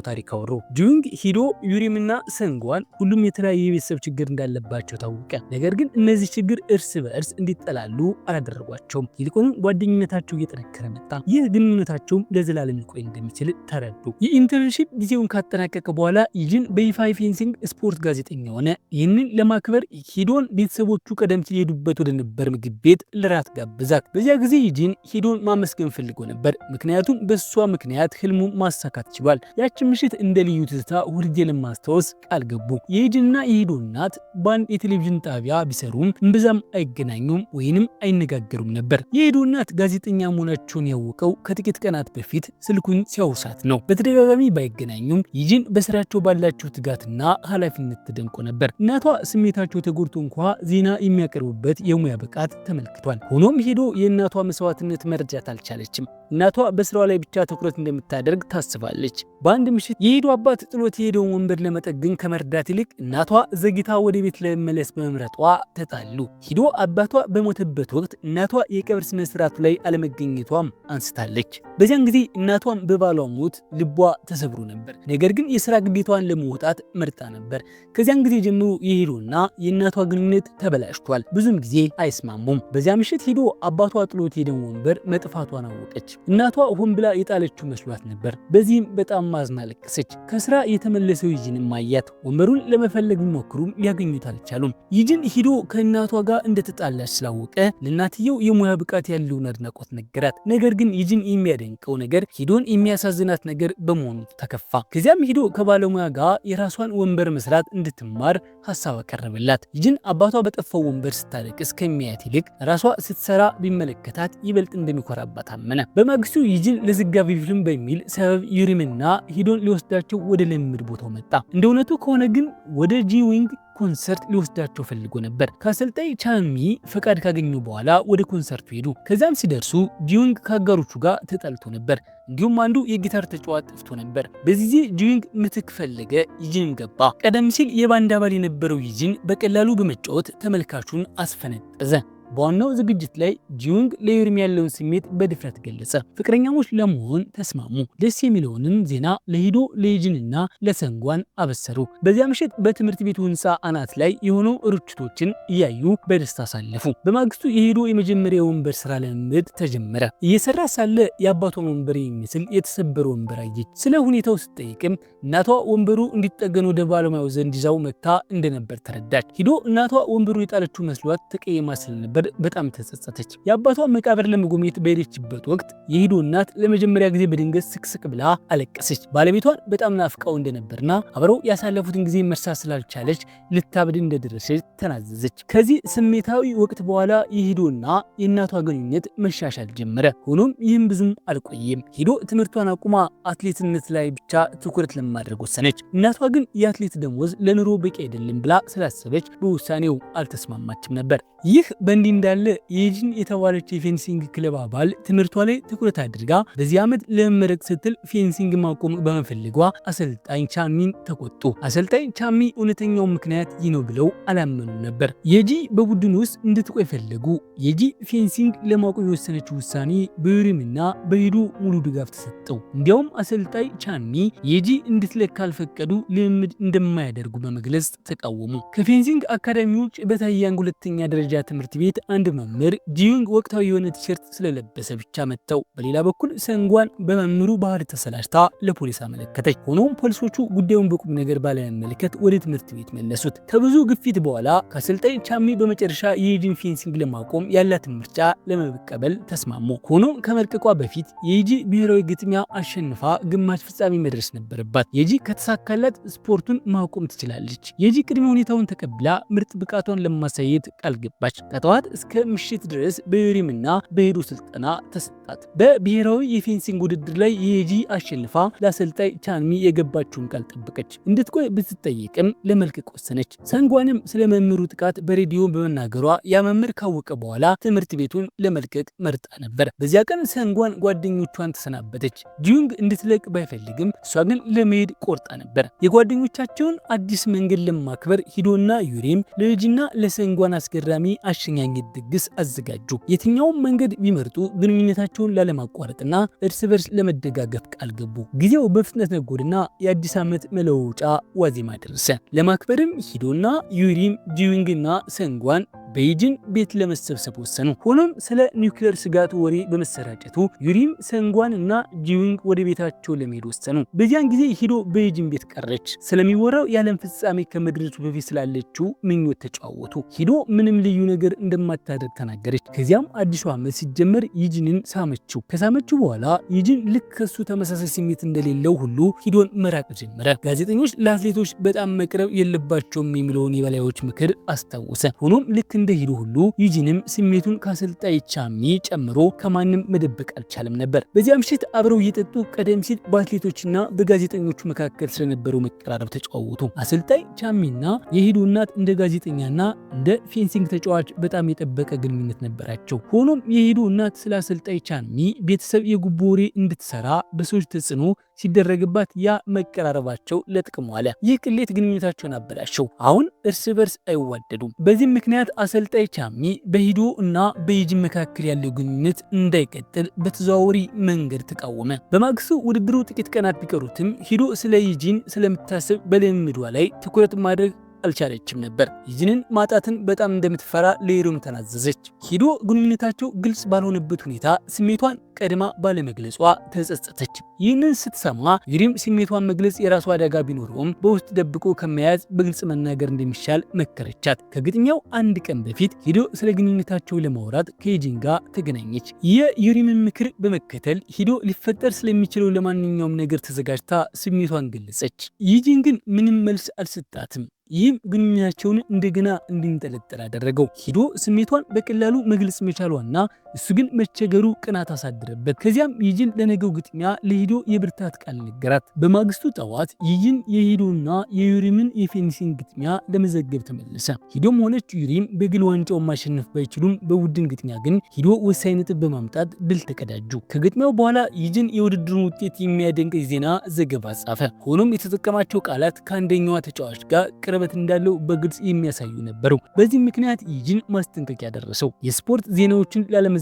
ታሪክ አወሩ። ጂዊንግ፣ ሂዶ፣ ዩሪምና ሰንጓን ሁሉም የተለያየ የቤተሰብ ችግር እንዳለባቸው ታወቀ። ነገር ግን እነዚህ ችግር እርስ በእርስ እንዲጠላሉ አላደረጓቸውም። ይልቁንም ጓደኝነታቸው እየጠነከረ መጣ። ይህ ግንኙነታቸውም ለዘላለም ሊቆይ እንደሚችል ተረዱ። የኢንተርንሺፕ ጊዜውን ካጠናቀቀ በኋላ ዩጂን በይፋ ፌንሲንግ ስፖርት ጋዜጠኛ ሆነ። ይህንን ለማክበር ሂዶን ቤተሰቦቹ ቀደም ሲል ሄዱበት ወደ ነበር ምግብ ቤት ለራት ጋብዛት። በዚያ ጊዜ ዩጂን ሂዶን ማመስገን ፈልጎ ነበር፣ ምክንያቱም በሷ ምክንያት ህልሙን ማሳካት ችሏል። ያቺ ምሽት እንደ ልዩ ትዝታ ሁልጊዜ ለማስታወስ ቃል ገቡ። የዩጂንና የሂዶ እናት በአንድ የቴሌቪዥን ጣቢያ ቢሰሩም እምብዛም አይገናኙም ወይንም አይነጋገሩም ነበር። የሂዶ እናት ጋዜጠኛ መሆናቸውን ያወቀው ከጥቂት ቀናት በፊት ስልኩን ሲያውሳት ነው። በተደጋጋሚ ባይገናኙም ዩጂን በስራቸው ባላቸው ትጋትና ኃላፊነት ተደንቆ ነበር። እናቷ ስሜታቸው ተጎድቶ እንኳ ዜና የሚያቀርቡበት የሙያ ብቃት ተመልክቷል። ሆኖም ሂዶ የእናቷ መስዋዕትነት መርዳት አልቻለችም። እናቷ በስራዋ ላይ ብቻ ትኩረት እንደምታደርግ ታስባለች። በአንድ ምሽት የሂዶ አባት ጥሎት የሄደውን ወንበር ለመጠገን ከመርዳት ይልቅ እናቷ ዘግይታ ወደ ቤት ለመመለስ በመምረጧ ተጣሉ። ሂዶ አባቷ በሞተበት ወቅት እናቷ የቀብር ስነ ስርዓቱ ላይ አለመገኘቷም አንስታለች። በዚያን ጊዜ እናቷም በባሏ ሞት ልቧ ተሰብሮ ነበር። ነገር ግን የስራ ግዴታዋን ለመውጣት መርጣ ነበር። ከዚያን ጊዜ ጀምሮ የሂዶና የእናቷ ግንኙነት ተበላሽቷል። ብዙም ጊዜ አይስማሙም። በዚያ ምሽት ሂዶ አባቷ ጥሎት የሄደውን ወንበር መጥፋቷን አወቀች። እናቷ ሆን ብላ የጣለችው መስሏት ነበር። በዚህም በጣም ማዝና ለቀሰች። ከስራ የተመለሰው ዩጂንም አያት። ወንበሩን ለመፈለግ ቢሞክሩም ሊያገኙት አልቻሉም። ዩጂን ሂዶ ከእናቷ ጋር እንደተጣላች ስላወቀ ለእናትየው የሙያ ብቃት ያለውን አድናቆት ነገራት። ነገር ግን ዩጂን የሚያደንቀው ነገር ሂዶን የሚያሳዝናት ነገር በመሆኑ ተከፋ። ከዚያም ሂዶ ከባለሙያ ጋር የራሷን ወንበር መስራት እንድትማር ሀሳብ አቀረበላት። ዩጂን አባቷ በጠፋው ወንበር ስታለቅስ ከሚያያት ይልቅ ራሷ ስትሰራ ቢመለከታት ይበልጥ እንደሚኮራባት አመነ። በማግስቱ ዩጂን ለዘጋቢ ፊልም በሚል ሰበብ ዩሪምና ሂዶን ሊወስዳቸው ወደ ልምምድ ቦታው መጣ። እንደ እውነቱ ከሆነ ግን ወደ ጂዊንግ ኮንሰርት ሊወስዳቸው ፈልጎ ነበር። ከአሰልጣኝ ቻንሚ ፈቃድ ካገኙ በኋላ ወደ ኮንሰርቱ ሄዱ። ከዚያም ሲደርሱ ጂዊንግ ከአጋሮቹ ጋር ተጣልቶ ነበር። እንዲሁም አንዱ የጊታር ተጫዋች ጠፍቶ ነበር። በዚህ ጊዜ ጂዊንግ ምትክ ፈለገ። ዩጂንም ገባ። ቀደም ሲል የባንድ አባል የነበረው ዩጂን በቀላሉ በመጫወት ተመልካቹን አስፈነጠዘ። በዋናው ዝግጅት ላይ ጂዊንግ ለዩሪም ያለውን ስሜት በድፍረት ገለጸ። ፍቅረኛሞች ለመሆን ተስማሙ። ደስ የሚለውንም ዜና ለሂዶ ለዩጂንና ለሰንጓን አበሰሩ። በዚያ ምሽት በትምህርት ቤቱ ህንፃ አናት ላይ የሆኑ ርችቶችን እያዩ በደስታ አሳለፉ። በማግስቱ የሂዶ የመጀመሪያ ወንበር ስራ ልምምድ ተጀመረ። እየሰራ ሳለ የአባቷን ወንበር የሚመስል የተሰበረ ወንበር አየች። ስለ ሁኔታው ስትጠይቅም እናቷ ወንበሩ እንዲጠገን ወደ ባለሙያው ዘንድ ይዛው መጥታ እንደነበር ተረዳች። ሂዶ እናቷ ወንበሩ የጣለችው መስሏት ተቀየማ ስለነበር በጣም ተጸጸተች። የአባቷ መቃብር ለመጎብኘት በሄደችበት ወቅት የሂዶ እናት ለመጀመሪያ ጊዜ በድንገት ስቅስቅ ብላ አለቀሰች። ባለቤቷን በጣም ናፍቃው እንደነበርና አብረው ያሳለፉትን ጊዜ መርሳት ስላልቻለች ልታብድ እንደደረሰች ተናዘዘች። ከዚህ ስሜታዊ ወቅት በኋላ የሂዶና የእናቷ ግንኙነት መሻሻል ጀመረ። ሆኖም ይህም ብዙም አልቆየም። ሂዶ ትምህርቷን አቁማ አትሌትነት ላይ ብቻ ትኩረት ለማድረግ ወሰነች። እናቷ ግን የአትሌት ደሞዝ ለኑሮ በቂ አይደለም ብላ ስላሰበች በውሳኔው አልተስማማችም ነበር። ይህ በእንዲህ እንዳለ የዩጂን የተባለች የፌንሲንግ ክለብ አባል ትምህርቷ ላይ ትኩረት አድርጋ በዚህ ዓመት ለመመረቅ ስትል ፌንሲንግ ማቆም በመፈለጓ አሰልጣኝ ቻንሚን ተቆጡ። አሰልጣኝ ቻንሚ እውነተኛው ምክንያት ይህ ነው ብለው አላመኑ ነበር። የጂ በቡድን ውስጥ እንድትቆይ ፈለጉ። የጂ ፌንሲንግ ለማቆም የወሰነችው ውሳኔ በዩሪምና በሂዶ ሙሉ ድጋፍ ተሰጠው። እንዲያውም አሰልጣኝ ቻንሚ የጂ እንድትለቅ ካልፈቀዱ ልምምድ እንደማያደርጉ በመግለጽ ተቃወሙ። ከፌንሲንግ አካዳሚዎች በታያንግ ሁለተኛ ደረጃ ትምህርት ቤት ምሽት አንድ መምህር ጂዩንግ ወቅታዊ የሆነ ቲሸርት ስለለበሰ ብቻ መተው፣ በሌላ በኩል ሰንጓን በመምህሩ ባህሪ ተሰላችታ ለፖሊስ አመለከተች። ሆኖም ፖሊሶቹ ጉዳዩን በቁም ነገር ባለመመልከት ወደ ትምህርት ቤት መለሱት። ከብዙ ግፊት በኋላ ከአሰልጣኝ ቻሚ በመጨረሻ የኢጂን ፌንሲንግ ለማቆም ያላትን ምርጫ ለመቀበል ተስማሙ። ሆኖም ከመልቀቋ በፊት የኢጂ ብሔራዊ ግጥሚያ አሸንፋ ግማሽ ፍጻሜ መድረስ ነበረባት። የጂ ከተሳካላት ስፖርቱን ማቆም ትችላለች። የጂ ቅድመ ሁኔታውን ተቀብላ ምርጥ ብቃቷን ለማሳየት ቃል ገባች። ከጠዋት እስከ ምሽት ድረስ በዩሪምና በሄዱ ስልጠና ተሰጣት። በብሔራዊ የፌንሲንግ ውድድር ላይ የጂ አሸንፋ ለአሰልጣኝ ቻንሚ የገባችውን ቃል ጠበቀች። እንድትቆይ ብትጠየቅም ለመልቀቅ ወሰነች። ሰንጓንም ስለ መምህሩ ጥቃት በሬዲዮ በመናገሯ ያ መምህር ካወቀ በኋላ ትምህርት ቤቱን ለመልቀቅ መርጣ ነበር። በዚያ ቀን ሰንጓን ጓደኞቿን ተሰናበተች። ጂዩንግ እንድትለቅ ባይፈልግም እሷ ግን ለመሄድ ቆርጣ ነበር። የጓደኞቻቸውን አዲስ መንገድ ለማክበር ሂዶና ዩሪም ለጂና ለሰንጓን አስገራሚ አሸኛኘት ድግስ አዘጋጁ። የትኛውም መንገድ ቢመርጡ ግንኙነታቸውን ላለማቋረጥና እርስ በርስ ለመደጋገፍ ቃል ገቡ። ጊዜው በፍጥነት ነጎድና የአዲስ ዓመት መለወጫ ዋዜማ ደረሰ። ለማክበርም ሂዶና ዩሪም ጂዩንግና ሰንጓን በኢጂን ቤት ለመሰብሰብ ወሰኑ። ሆኖም ስለ ኒውክሌር ስጋት ወሬ በመሰራጨቱ ዩሪም ሰንጓን እና ጂዩንግ ወደ ቤታቸው ለመሄድ ወሰኑ። በዚያን ጊዜ ሂዶ በኢጂን ቤት ቀረች። ስለሚወራው የዓለም ፍጻሜ ከመድረሱ በፊት ስላለችው ምኞት ተጨዋወቱ። ሂዶ ምንም ልዩ ነገር እንደማታደርግ ተናገረች። ከዚያም አዲሱ ዓመት ሲጀመር ኢጂንን ሳመችው። ከሳመችው በኋላ ኢጂን ልክ ከሱ ተመሳሳይ ስሜት እንደሌለው ሁሉ ሂዶን መራቅ ጀመረ። ጋዜጠኞች ለአትሌቶች በጣም መቅረብ የለባቸውም የሚለውን የበላዮች ምክር አስታወሰ። ሆኖም ልክ እንደ ሂዶ ሁሉ ዩጂንም ስሜቱን ከአሰልጣኝ ቻሚ ጨምሮ ከማንም መደበቅ አልቻለም ነበር። በዚያ ምሽት አብረው እየጠጡ ቀደም ሲል በአትሌቶችና በጋዜጠኞቹ መካከል ስለነበረው መቀራረብ ተጨዋወቱ። አሰልጣኝ ቻሚና የሂዶ እናት እንደ ጋዜጠኛና እንደ ፌንሲንግ ተጫዋች በጣም የጠበቀ ግንኙነት ነበራቸው። ሆኖም የሂዶ እናት ስለ አሰልጣኝ ቻሚ ቤተሰብ የጉቦ ወሬ እንድትሰራ በሰዎች ተጽዕኖ ሲደረግባት ያ መቀራረባቸው ለጥቅም ዋለ። ይህ ቅሌት ግንኙነታቸውን አበላሸው። አሁን እርስ በርስ አይዋደዱም። በዚህም ምክንያት አሰልጣኝ ቻሚ በሂዶ እና በኢጂን መካከል ያለው ግንኙነት እንዳይቀጥል በተዘዋዋሪ መንገድ ተቃወመ። በማግስቱ ውድድሩ ጥቂት ቀናት ቢቀሩትም ሂዶ ስለ ኢጂን ስለምታስብ በልምምዷ ላይ ትኩረት ማድረግ አልቻለችም ነበር። ኢጂንን ማጣትን በጣም እንደምትፈራ ለዩሪም ተናዘዘች። ሂዶ ግንኙነታቸው ግልጽ ባልሆነበት ሁኔታ ስሜቷን ቀድማ ባለመግለጿ ተጸጸተች። ይህንን ስትሰማ ዩሪም ስሜቷን መግለጽ የራሷ አደጋ ቢኖረውም በውስጥ ደብቆ ከመያዝ በግልጽ መናገር እንደሚሻል መከረቻት። ከግጥሚያው አንድ ቀን በፊት ሂዶ ስለ ግንኙነታቸው ለማውራት ከኢጂን ጋር ተገናኘች። የዩሪምን ምክር በመከተል ሂዶ ሊፈጠር ስለሚችለው ለማንኛውም ነገር ተዘጋጅታ ስሜቷን ገለጸች። ኢጂን ግን ምንም መልስ አልሰጣትም። ይህም ግንኙነታቸውን እንደገና እንዲንጠለጠል አደረገው። ሂዶ ስሜቷን በቀላሉ መግለጽ መቻሏና እሱ ግን መቸገሩ ቅናት አሳደረበት። ከዚያም ኢጂን ለነገው ግጥሚያ ለሂዶ የብርታት ቃል ነገራት። በማግስቱ ጠዋት ኢጂን የሂዶና የዩሪምን የፌንሲንግ ግጥሚያ ለመዘገብ ተመለሰ። ሂዶም ሆነች ዩሪም በግል ዋንጫው ማሸነፍ ባይችሉም በቡድን ግጥሚያ ግን ሂዶ ወሳኝ ነጥብ በማምጣት ድል ተቀዳጁ። ከግጥሚያው በኋላ ኢጂን የውድድሩን ውጤት የሚያደንቅ ዜና ዘገባ ጻፈ። ሆኖም የተጠቀማቸው ቃላት ከአንደኛዋ ተጫዋች ጋር ቅርበት እንዳለው በግልጽ የሚያሳዩ ነበሩ። በዚህ ምክንያት ኢጂን ማስጠንቀቂያ ደረሰው። የስፖርት ዜናዎችን ላለመዘገብም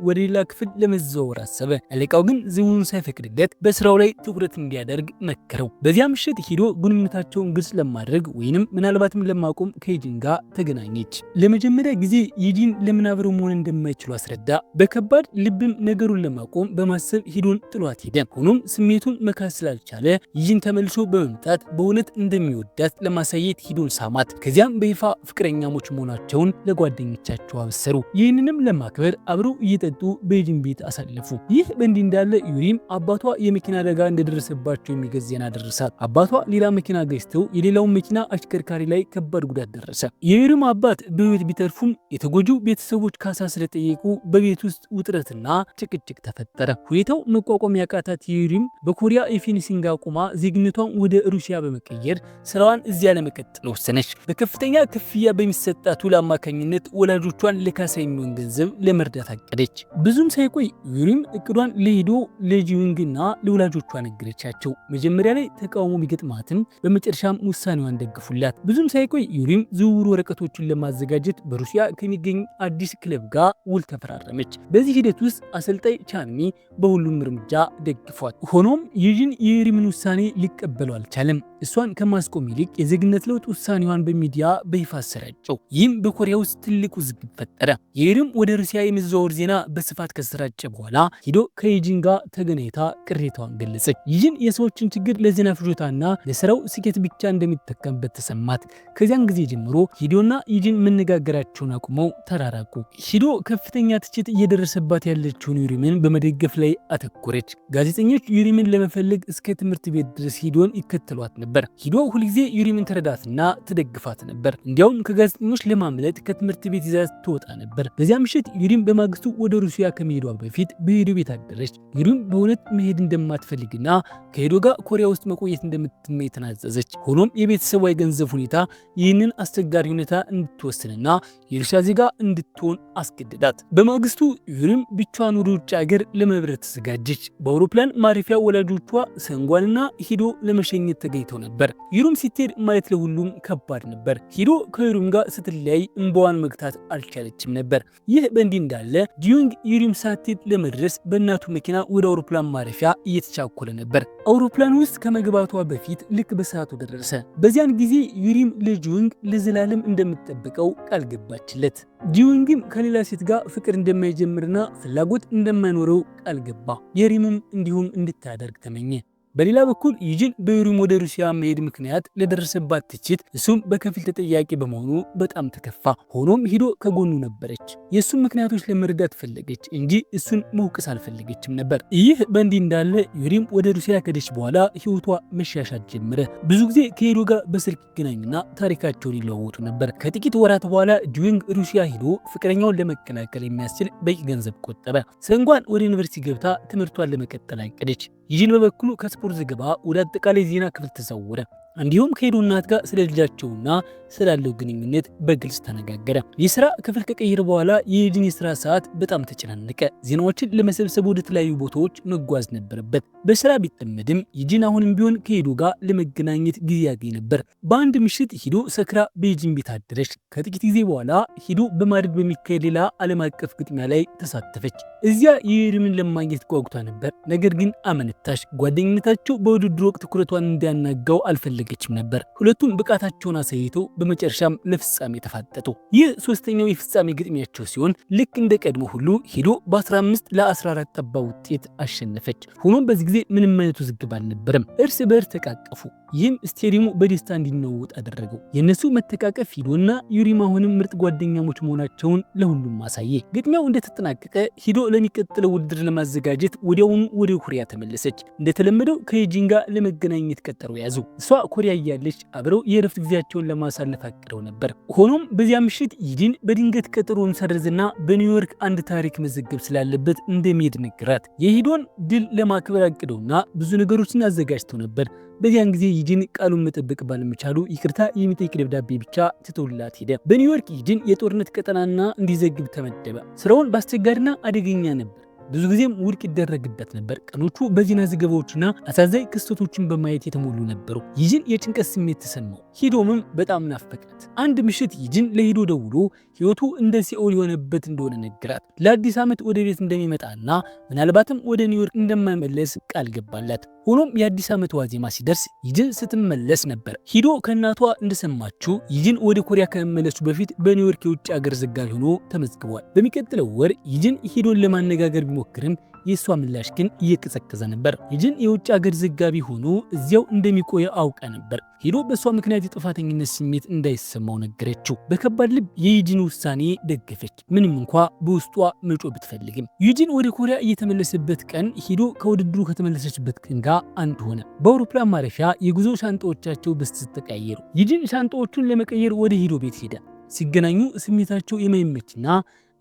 ወደ ሌላ ክፍል ለመዘዋወር አሰበ። አለቃው ግን ዝውውሩን ሳይፈቅድለት በስራው ላይ ትኩረት እንዲያደርግ መከረው። በዚያ ምሽት ሂዶ ግንኙነታቸውን ግልጽ ለማድረግ ወይንም ምናልባትም ለማቆም ከኢጂን ጋር ተገናኘች። ለመጀመሪያ ጊዜ ኢጂን ለምን አብረው መሆን እንደማይችሉ አስረዳ። በከባድ ልብም ነገሩን ለማቆም በማሰብ ሂዶን ጥሏት ሄደ። ሆኖም ስሜቱን መካስ ስላልቻለ ኢጂን ተመልሶ በመምጣት በእውነት እንደሚወዳት ለማሳየት ሂዶን ሳማት። ከዚያም በይፋ ፍቅረኛሞች መሆናቸውን ለጓደኞቻቸው አበሰሩ። ይህንንም ለማክበር አብረው እየጠጡ በኢጂን ቤት አሳለፉ። ይህ በእንዲህ እንዳለ ዩሪም አባቷ የመኪና አደጋ እንደደረሰባቸው የሚገልጽ ዜና ደረሳት። አባቷ ሌላ መኪና ገዝተው የሌላውን መኪና አሽከርካሪ ላይ ከባድ ጉዳት ደረሰ። የዩሪም አባት በህይወት ቢተርፉም የተጎጂው ቤተሰቦች ካሳ ስለጠየቁ በቤት ውስጥ ውጥረትና ጭቅጭቅ ተፈጠረ። ሁኔታው መቋቋም ያቃታት ዩሪም በኮሪያ የፌንሲንግ አቁማ ዜግነቷን ወደ ሩሲያ በመቀየር ስራዋን እዚያ ለመቀጠል ወሰነች። በከፍተኛ ክፍያ በሚሰጣት ውል አማካኝነት ወላጆቿን ለካሳ የሚሆን ገንዘብ ለመርዳት አቀደች። ብዙም ሳይቆይ ዩሪም እቅዷን ለሂዶ ለጂዩንግና ለወላጆቿ ነገረቻቸው። መጀመሪያ ላይ ተቃውሞ ቢገጥማትም በመጨረሻም ውሳኔዋን ደግፉላት። ብዙም ሳይቆይ ዩሪም ዝውውር ወረቀቶችን ለማዘጋጀት በሩሲያ ከሚገኝ አዲስ ክለብ ጋር ውል ተፈራረመች። በዚህ ሂደት ውስጥ አሰልጣኝ ቻንሚ በሁሉም እርምጃ ደግፏት። ሆኖም ኢጂን የዩሪምን ውሳኔ ሊቀበሉ አልቻለም። እሷን ከማስቆም ይልቅ የዜግነት ለውጥ ውሳኔዋን በሚዲያ በይፋ አሰራጨው። ይህም በኮሪያ ውስጥ ትልቅ ውዝግብ ፈጠረ። የሄዶም ወደ ሩሲያ የመዘዋወር ዜና በስፋት ከሰራጨ በኋላ ሂዶ ከዩጂን ጋር ተገናኝታ ቅሬታዋን ገለጸች። ዩጂን የሰዎችን ችግር ለዜና ፍጆታና ለስራው ስኬት ብቻ እንደሚጠቀምበት ተሰማት። ከዚያን ጊዜ ጀምሮ ሂዶና ዩጂን መነጋገራቸውን አቁመው ተራራቁ። ሂዶ ከፍተኛ ትችት እየደረሰባት ያለችውን ዩሪምን በመደገፍ ላይ አተኮረች። ጋዜጠኞች ዩሪምን ለመፈለግ እስከ ትምህርት ቤት ድረስ ሂዶን ይከተሏት ነበር። ሂዶ ሁልጊዜ ዩሪምን ተረዳትና ትደግፋት ነበር። እንዲያውም ከጋዜጠኞች ለማምለጥ ከትምህርት ቤት ይዛ ትወጣ ነበር። በዚያ ምሽት ዩሪም በማግስቱ ወደ ሩሲያ ከመሄዷ በፊት በሂዶ ቤት አደረች። ዩሪም በእውነት መሄድ እንደማትፈልግና ከሂዶ ጋር ኮሪያ ውስጥ መቆየት እንደምትመኝ ተናዘዘች። ሆኖም የቤተሰቧ የገንዘብ ሁኔታ ይህንን አስቸጋሪ ሁኔታ እንድትወስንና የሩሲያ ዜጋ እንድትሆን አስገድዳት። በማግስቱ ዩሪም ብቻዋን ወደ ውጭ ሀገር ለመብረር ተዘጋጀች። በአውሮፕላን ማረፊያ ወላጆቿ ሰንጓንና ሂዶ ለመሸኘት ተገኝተው ነበር። ዩሪም ስትሄድ ማየት ለሁሉም ከባድ ነበር። ሂዶ ከዩሪም ጋር ስትለያይ እንባዋን መግታት አልቻለችም ነበር። ይህ በእንዲህ እንዳለ ጂዩንግ ዩሪም ሳትሄድ ለመድረስ በእናቱ መኪና ወደ አውሮፕላን ማረፊያ እየተቻኮለ ነበር። አውሮፕላን ውስጥ ከመግባቷ በፊት ልክ በሰዓቱ ደረሰ። በዚያን ጊዜ ዩሪም ለጂዩንግ ለዘላለም እንደምትጠብቀው ቃል ገባችለት። ጂዩንግም ከሌላ ሴት ጋር ፍቅር እንደማይጀምርና ፍላጎት እንደማይኖረው ቃል ገባ። ዩሪምም እንዲሁም እንድታደርግ ተመኘ። በሌላ በኩል ዩጂን በዩሪም ወደ ሩሲያ መሄድ ምክንያት ለደረሰባት ትችት እሱም በከፊል ተጠያቂ በመሆኑ በጣም ተከፋ። ሆኖም ሂዶ ከጎኑ ነበረች። የእሱን ምክንያቶች ለመረዳት ፈለገች እንጂ እሱን መውቀስ አልፈለገችም ነበር። ይህ በእንዲህ እንዳለ ዩሪም ወደ ሩሲያ ከሄደች በኋላ ህይወቷ መሻሻል ጀመረ። ብዙ ጊዜ ከሂዶ ጋር በስልክ ይገናኙና ታሪካቸውን ይለዋወጡ ነበር። ከጥቂት ወራት በኋላ ጂዩንግ ሩሲያ ሂዶ ፍቅረኛውን ለመቀላቀል የሚያስችል በቂ ገንዘብ ቆጠበ። ሰንጓን ወደ ዩኒቨርሲቲ ገብታ ትምህርቷን ለመቀጠል አቀደች። ዩጂን በበኩሉ ከስፖርት ዘገባ ወደ አጠቃላይ ዜና ክፍል ተሰወረ። እንዲሁም ከሂዶ እናት ጋር ስለ ልጃቸውና ስላለው ግንኙነት በግልጽ ተነጋገረ። የስራ ክፍል ከቀየረ በኋላ የዩጂን የስራ ሰዓት በጣም ተጨናነቀ። ዜናዎችን ለመሰብሰብ ወደ ተለያዩ ቦታዎች መጓዝ ነበረበት። በስራ ቢጠመድም ዩጂን አሁንም ቢሆን ከሂዶ ጋር ለመገናኘት ጊዜ ያገኝ ነበር። በአንድ ምሽት ሂዶ ሰክራ በዩጂን ቤት አደረች። ከጥቂት ጊዜ በኋላ ሂዶ በማድሪድ በሚካሄድ ሌላ ዓለም አቀፍ ግጥሚያ ላይ ተሳተፈች። እዚያ ዩሪምን ለማግኘት ጓጉታ ነበር። ነገር ግን አመነታች። ጓደኝነታቸው በውድድሩ ወቅት ትኩረቷን እንዲያናጋው አልፈለገችም ነበር። ሁለቱም ብቃታቸውን አሳይተው በመጨረሻም ለፍጻሜ ተፋጠጡ። ይህ ሶስተኛው የፍጻሜ ግጥሚያቸው ሲሆን ልክ እንደ ቀድሞ ሁሉ ሂዶ በ15 ለ14 ጠባብ ውጤት አሸነፈች። ሆኖም በዚህ ጊዜ ምንም አይነት ውዝግብ አልነበረም። እርስ በእርስ ተቃቀፉ። ይህም ስቴዲየሙ በደስታ እንዲነወጥ አደረገው። የነሱ መተቃቀፍ ሂዶና ዩሪም አሁንም ምርጥ ጓደኛሞች መሆናቸውን ለሁሉም አሳየ። ግጥሚያው እንደተጠናቀቀ ሂዶ ለሚቀጥለው ውድድር ለማዘጋጀት ወዲያውኑ ወደ ኮሪያ ተመለሰች። እንደተለመደው ከዩጂን ጋር ለመገናኘት ቀጠሮ ያዙ። እሷ ኮሪያ እያለች አብረው የእረፍት ጊዜያቸውን ለማሳለፍ አቅደው ነበር። ሆኖም በዚያ ምሽት ዩጂን በድንገት ቀጠሮውን ሰረዝና በኒውዮርክ አንድ ታሪክ መዘገብ ስላለበት እንደሚሄድ ነገራት። የሂዶን ድል ለማክበር አቅደውና ብዙ ነገሮችን አዘጋጅተው ነበር። በዚያን ጊዜ ዩጂን ቃሉን መጠበቅ ባለመቻሉ ይቅርታ የሚጠይቅ ደብዳቤ ብቻ ትተውላት ሄደ። በኒውዮርክ ዩጂን የጦርነት ቀጠናና እንዲዘግብ ተመደበ። ስራውን በአስቸጋሪና አደገኛ ነበር። ብዙ ጊዜም ውድቅ ይደረግበት ነበር። ቀኖቹ በዜና ዘገባዎችና አሳዛኝ ክስተቶችን በማየት የተሞሉ ነበሩ። ዩጂን የጭንቀት ስሜት ተሰማው። ሂዶምም በጣም ናፈቃት። አንድ ምሽት ዩጂን ለሂዶ ደውሎ ህይወቱ እንደ ሲኦል የሆነበት እንደሆነ ነገራት። ለአዲስ ዓመት ወደ ቤት እንደሚመጣና ምናልባትም ወደ ኒውዮርክ እንደማይመለስ ቃል ገባላት። ሆኖም የአዲስ ዓመት ዋዜማ ሲደርስ ዩጂን ስትመለስ ነበር ሂዶ ከእናቷ እንደሰማችው ዩጂን ወደ ኮሪያ ከመመለሱ በፊት በኒውዮርክ የውጭ ሀገር ዘጋቢ ሆኖ ተመዝግቧል። በሚቀጥለው ወር ዩጂን ሂዶን ለማነጋገር ቢሞክርም የሷ ምላሽ ግን እየቀዘቀዘ ነበር። ዩጂን የውጭ ሀገር ዘጋቢ ሆኖ እዚያው እንደሚቆይ አውቃ ነበር። ሂዶ በሷ ምክንያት የጥፋተኝነት ስሜት እንዳይሰማው ነገረችው። በከባድ ልብ የዩጂን ውሳኔ ደገፈች፣ ምንም እንኳ በውስጧ መጮ ብትፈልግም። ዩጂን ወደ ኮሪያ እየተመለሰበት ቀን ሂዶ ከውድድሩ ከተመለሰችበት ቀን ጋር አንድ ሆነ። በአውሮፕላን ማረፊያ የጉዞ ሻንጣዎቻቸው በስህተት ተቀያየሩ። ዩጂን ሻንጣዎቹን ለመቀየር ወደ ሂዶ ቤት ሄደ። ሲገናኙ ስሜታቸው የማይመችና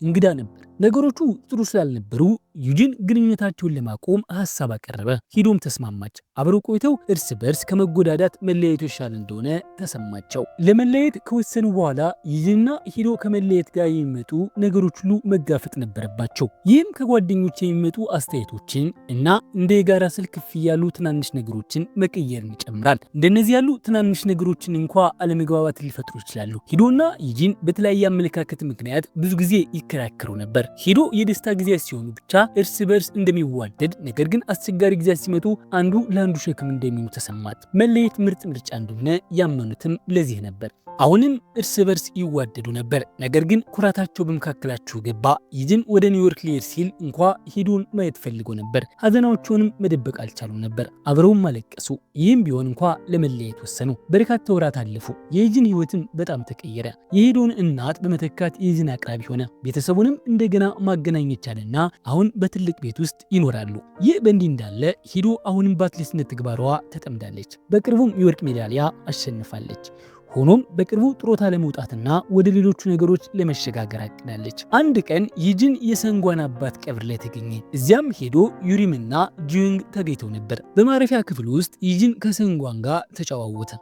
እንግዳ ነበር። ነገሮቹ ጥሩ ስላልነበሩ ዩጂን ግንኙነታቸውን ለማቆም ሐሳብ አቀረበ። ሂዶም ተስማማች። አብረው ቆይተው እርስ በርስ ከመጎዳዳት መለያየቱ ይሻል እንደሆነ ተሰማቸው። ለመለያየት ከወሰኑ በኋላ ዩጂንና ሂዶ ከመለያየት ጋር የሚመጡ ነገሮች ሁሉ መጋፈጥ ነበረባቸው። ይህም ከጓደኞች የሚመጡ አስተያየቶችን እና እንደ የጋራ ስልክ ክፍያ ያሉ ትናንሽ ነገሮችን መቀየርን ይጨምራል። እንደነዚህ ያሉ ትናንሽ ነገሮችን እንኳ አለመግባባት ሊፈጥሩ ይችላሉ። ሂዶና ዩጂን በተለያየ አመለካከት ምክንያት ብዙ ጊዜ ይከራከሩ ነበር። ነበር። ሂዶ የደስታ ጊዜያት ሲሆኑ ብቻ እርስ በርስ እንደሚዋደድ፣ ነገር ግን አስቸጋሪ ጊዜያት ሲመጡ አንዱ ለአንዱ ሸክም እንደሚሆኑ ተሰማት። መለየት ምርጥ ምርጫ እንደሆነ ያመኑትም ለዚህ ነበር። አሁንም እርስ በርስ ይዋደዱ ነበር። ነገር ግን ኩራታቸው በመካከላቸው ገባ። ይጅን ወደ ኒውዮርክ ሊሄድ ሲል እንኳ ሂዶን ማየት ፈልጎ ነበር። ሀዘናቸውንም መደበቅ አልቻሉም ነበር። አብረውም አለቀሱ። ይህም ቢሆን እንኳ ለመለያየት ወሰኑ። በርካታ ወራት አለፉ። የይጅን ህይወትም በጣም ተቀየረ። የሂዶን እናት በመተካት የይጅን አቅራቢ ሆነ። ቤተሰቡንም እንደገና ማገናኘት ቻለና አሁን በትልቅ ቤት ውስጥ ይኖራሉ። ይህ በእንዲህ እንዳለ ሂዶ አሁንም በአትሌትነት ተግባሯ ተጠምዳለች። በቅርቡም የወርቅ ሜዳሊያ አሸንፋለች። ሆኖም በቅርቡ ጥሮታ ለመውጣትና ወደ ሌሎቹ ነገሮች ለመሸጋገር አቅዳለች። አንድ ቀን ይጅን የሰንጓን አባት ቀብር ላይ ተገኘ። እዚያም ሄዶ ዩሪምና ጂዩንግ ተገኝተው ነበር። በማረፊያ ክፍል ውስጥ ይጅን ከሰንጓን ጋር ተጨዋወተ።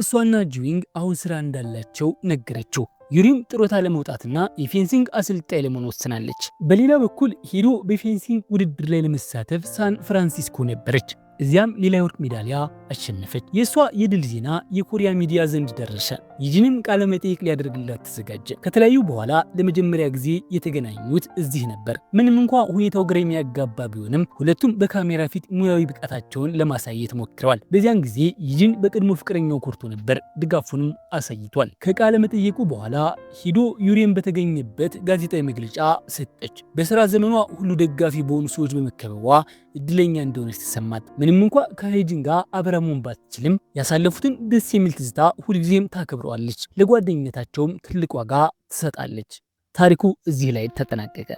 እሷና ጂዩንግ አሁን ስራ እንዳላቸው ነገረችው። ዩሪም ጥሮታ ለመውጣትና የፌንሲንግ አሰልጣኝ ለመሆን ወስናለች። በሌላ በኩል ሂዶ በፌንሲንግ ውድድር ላይ ለመሳተፍ ሳን ፍራንሲስኮ ነበረች። እዚያም ሌላ የወርቅ ሜዳሊያ አሸነፈች። የእሷ የድል ዜና የኮሪያ ሚዲያ ዘንድ ደረሰ። ይጅንም ቃለ መጠይቅ ሊያደርግላት ተዘጋጀ። ከተለያዩ በኋላ ለመጀመሪያ ጊዜ የተገናኙት እዚህ ነበር። ምንም እንኳ ሁኔታው ግራ የሚያጋባ ቢሆንም ሁለቱም በካሜራ ፊት ሙያዊ ብቃታቸውን ለማሳየት ሞክረዋል። በዚያን ጊዜ ይጅን በቀድሞ ፍቅረኛው ኮርቶ ነበር። ድጋፉንም አሳይቷል። ከቃለ መጠይቁ በኋላ ሂዶ ዩሪም በተገኘበት ጋዜጣዊ መግለጫ ሰጠች። በስራ ዘመኗ ሁሉ ደጋፊ በሆኑ ሰዎች በመከበቧ እድለኛ እንደሆነች ተሰማት። ምንም እንኳ ከሄጂን ጋር አብራ መሆን ባትችልም ያሳለፉትን ደስ የሚል ትዝታ ሁልጊዜም ታከብረዋለች። ለጓደኝነታቸውም ትልቅ ዋጋ ትሰጣለች። ታሪኩ እዚህ ላይ ተጠናቀቀ።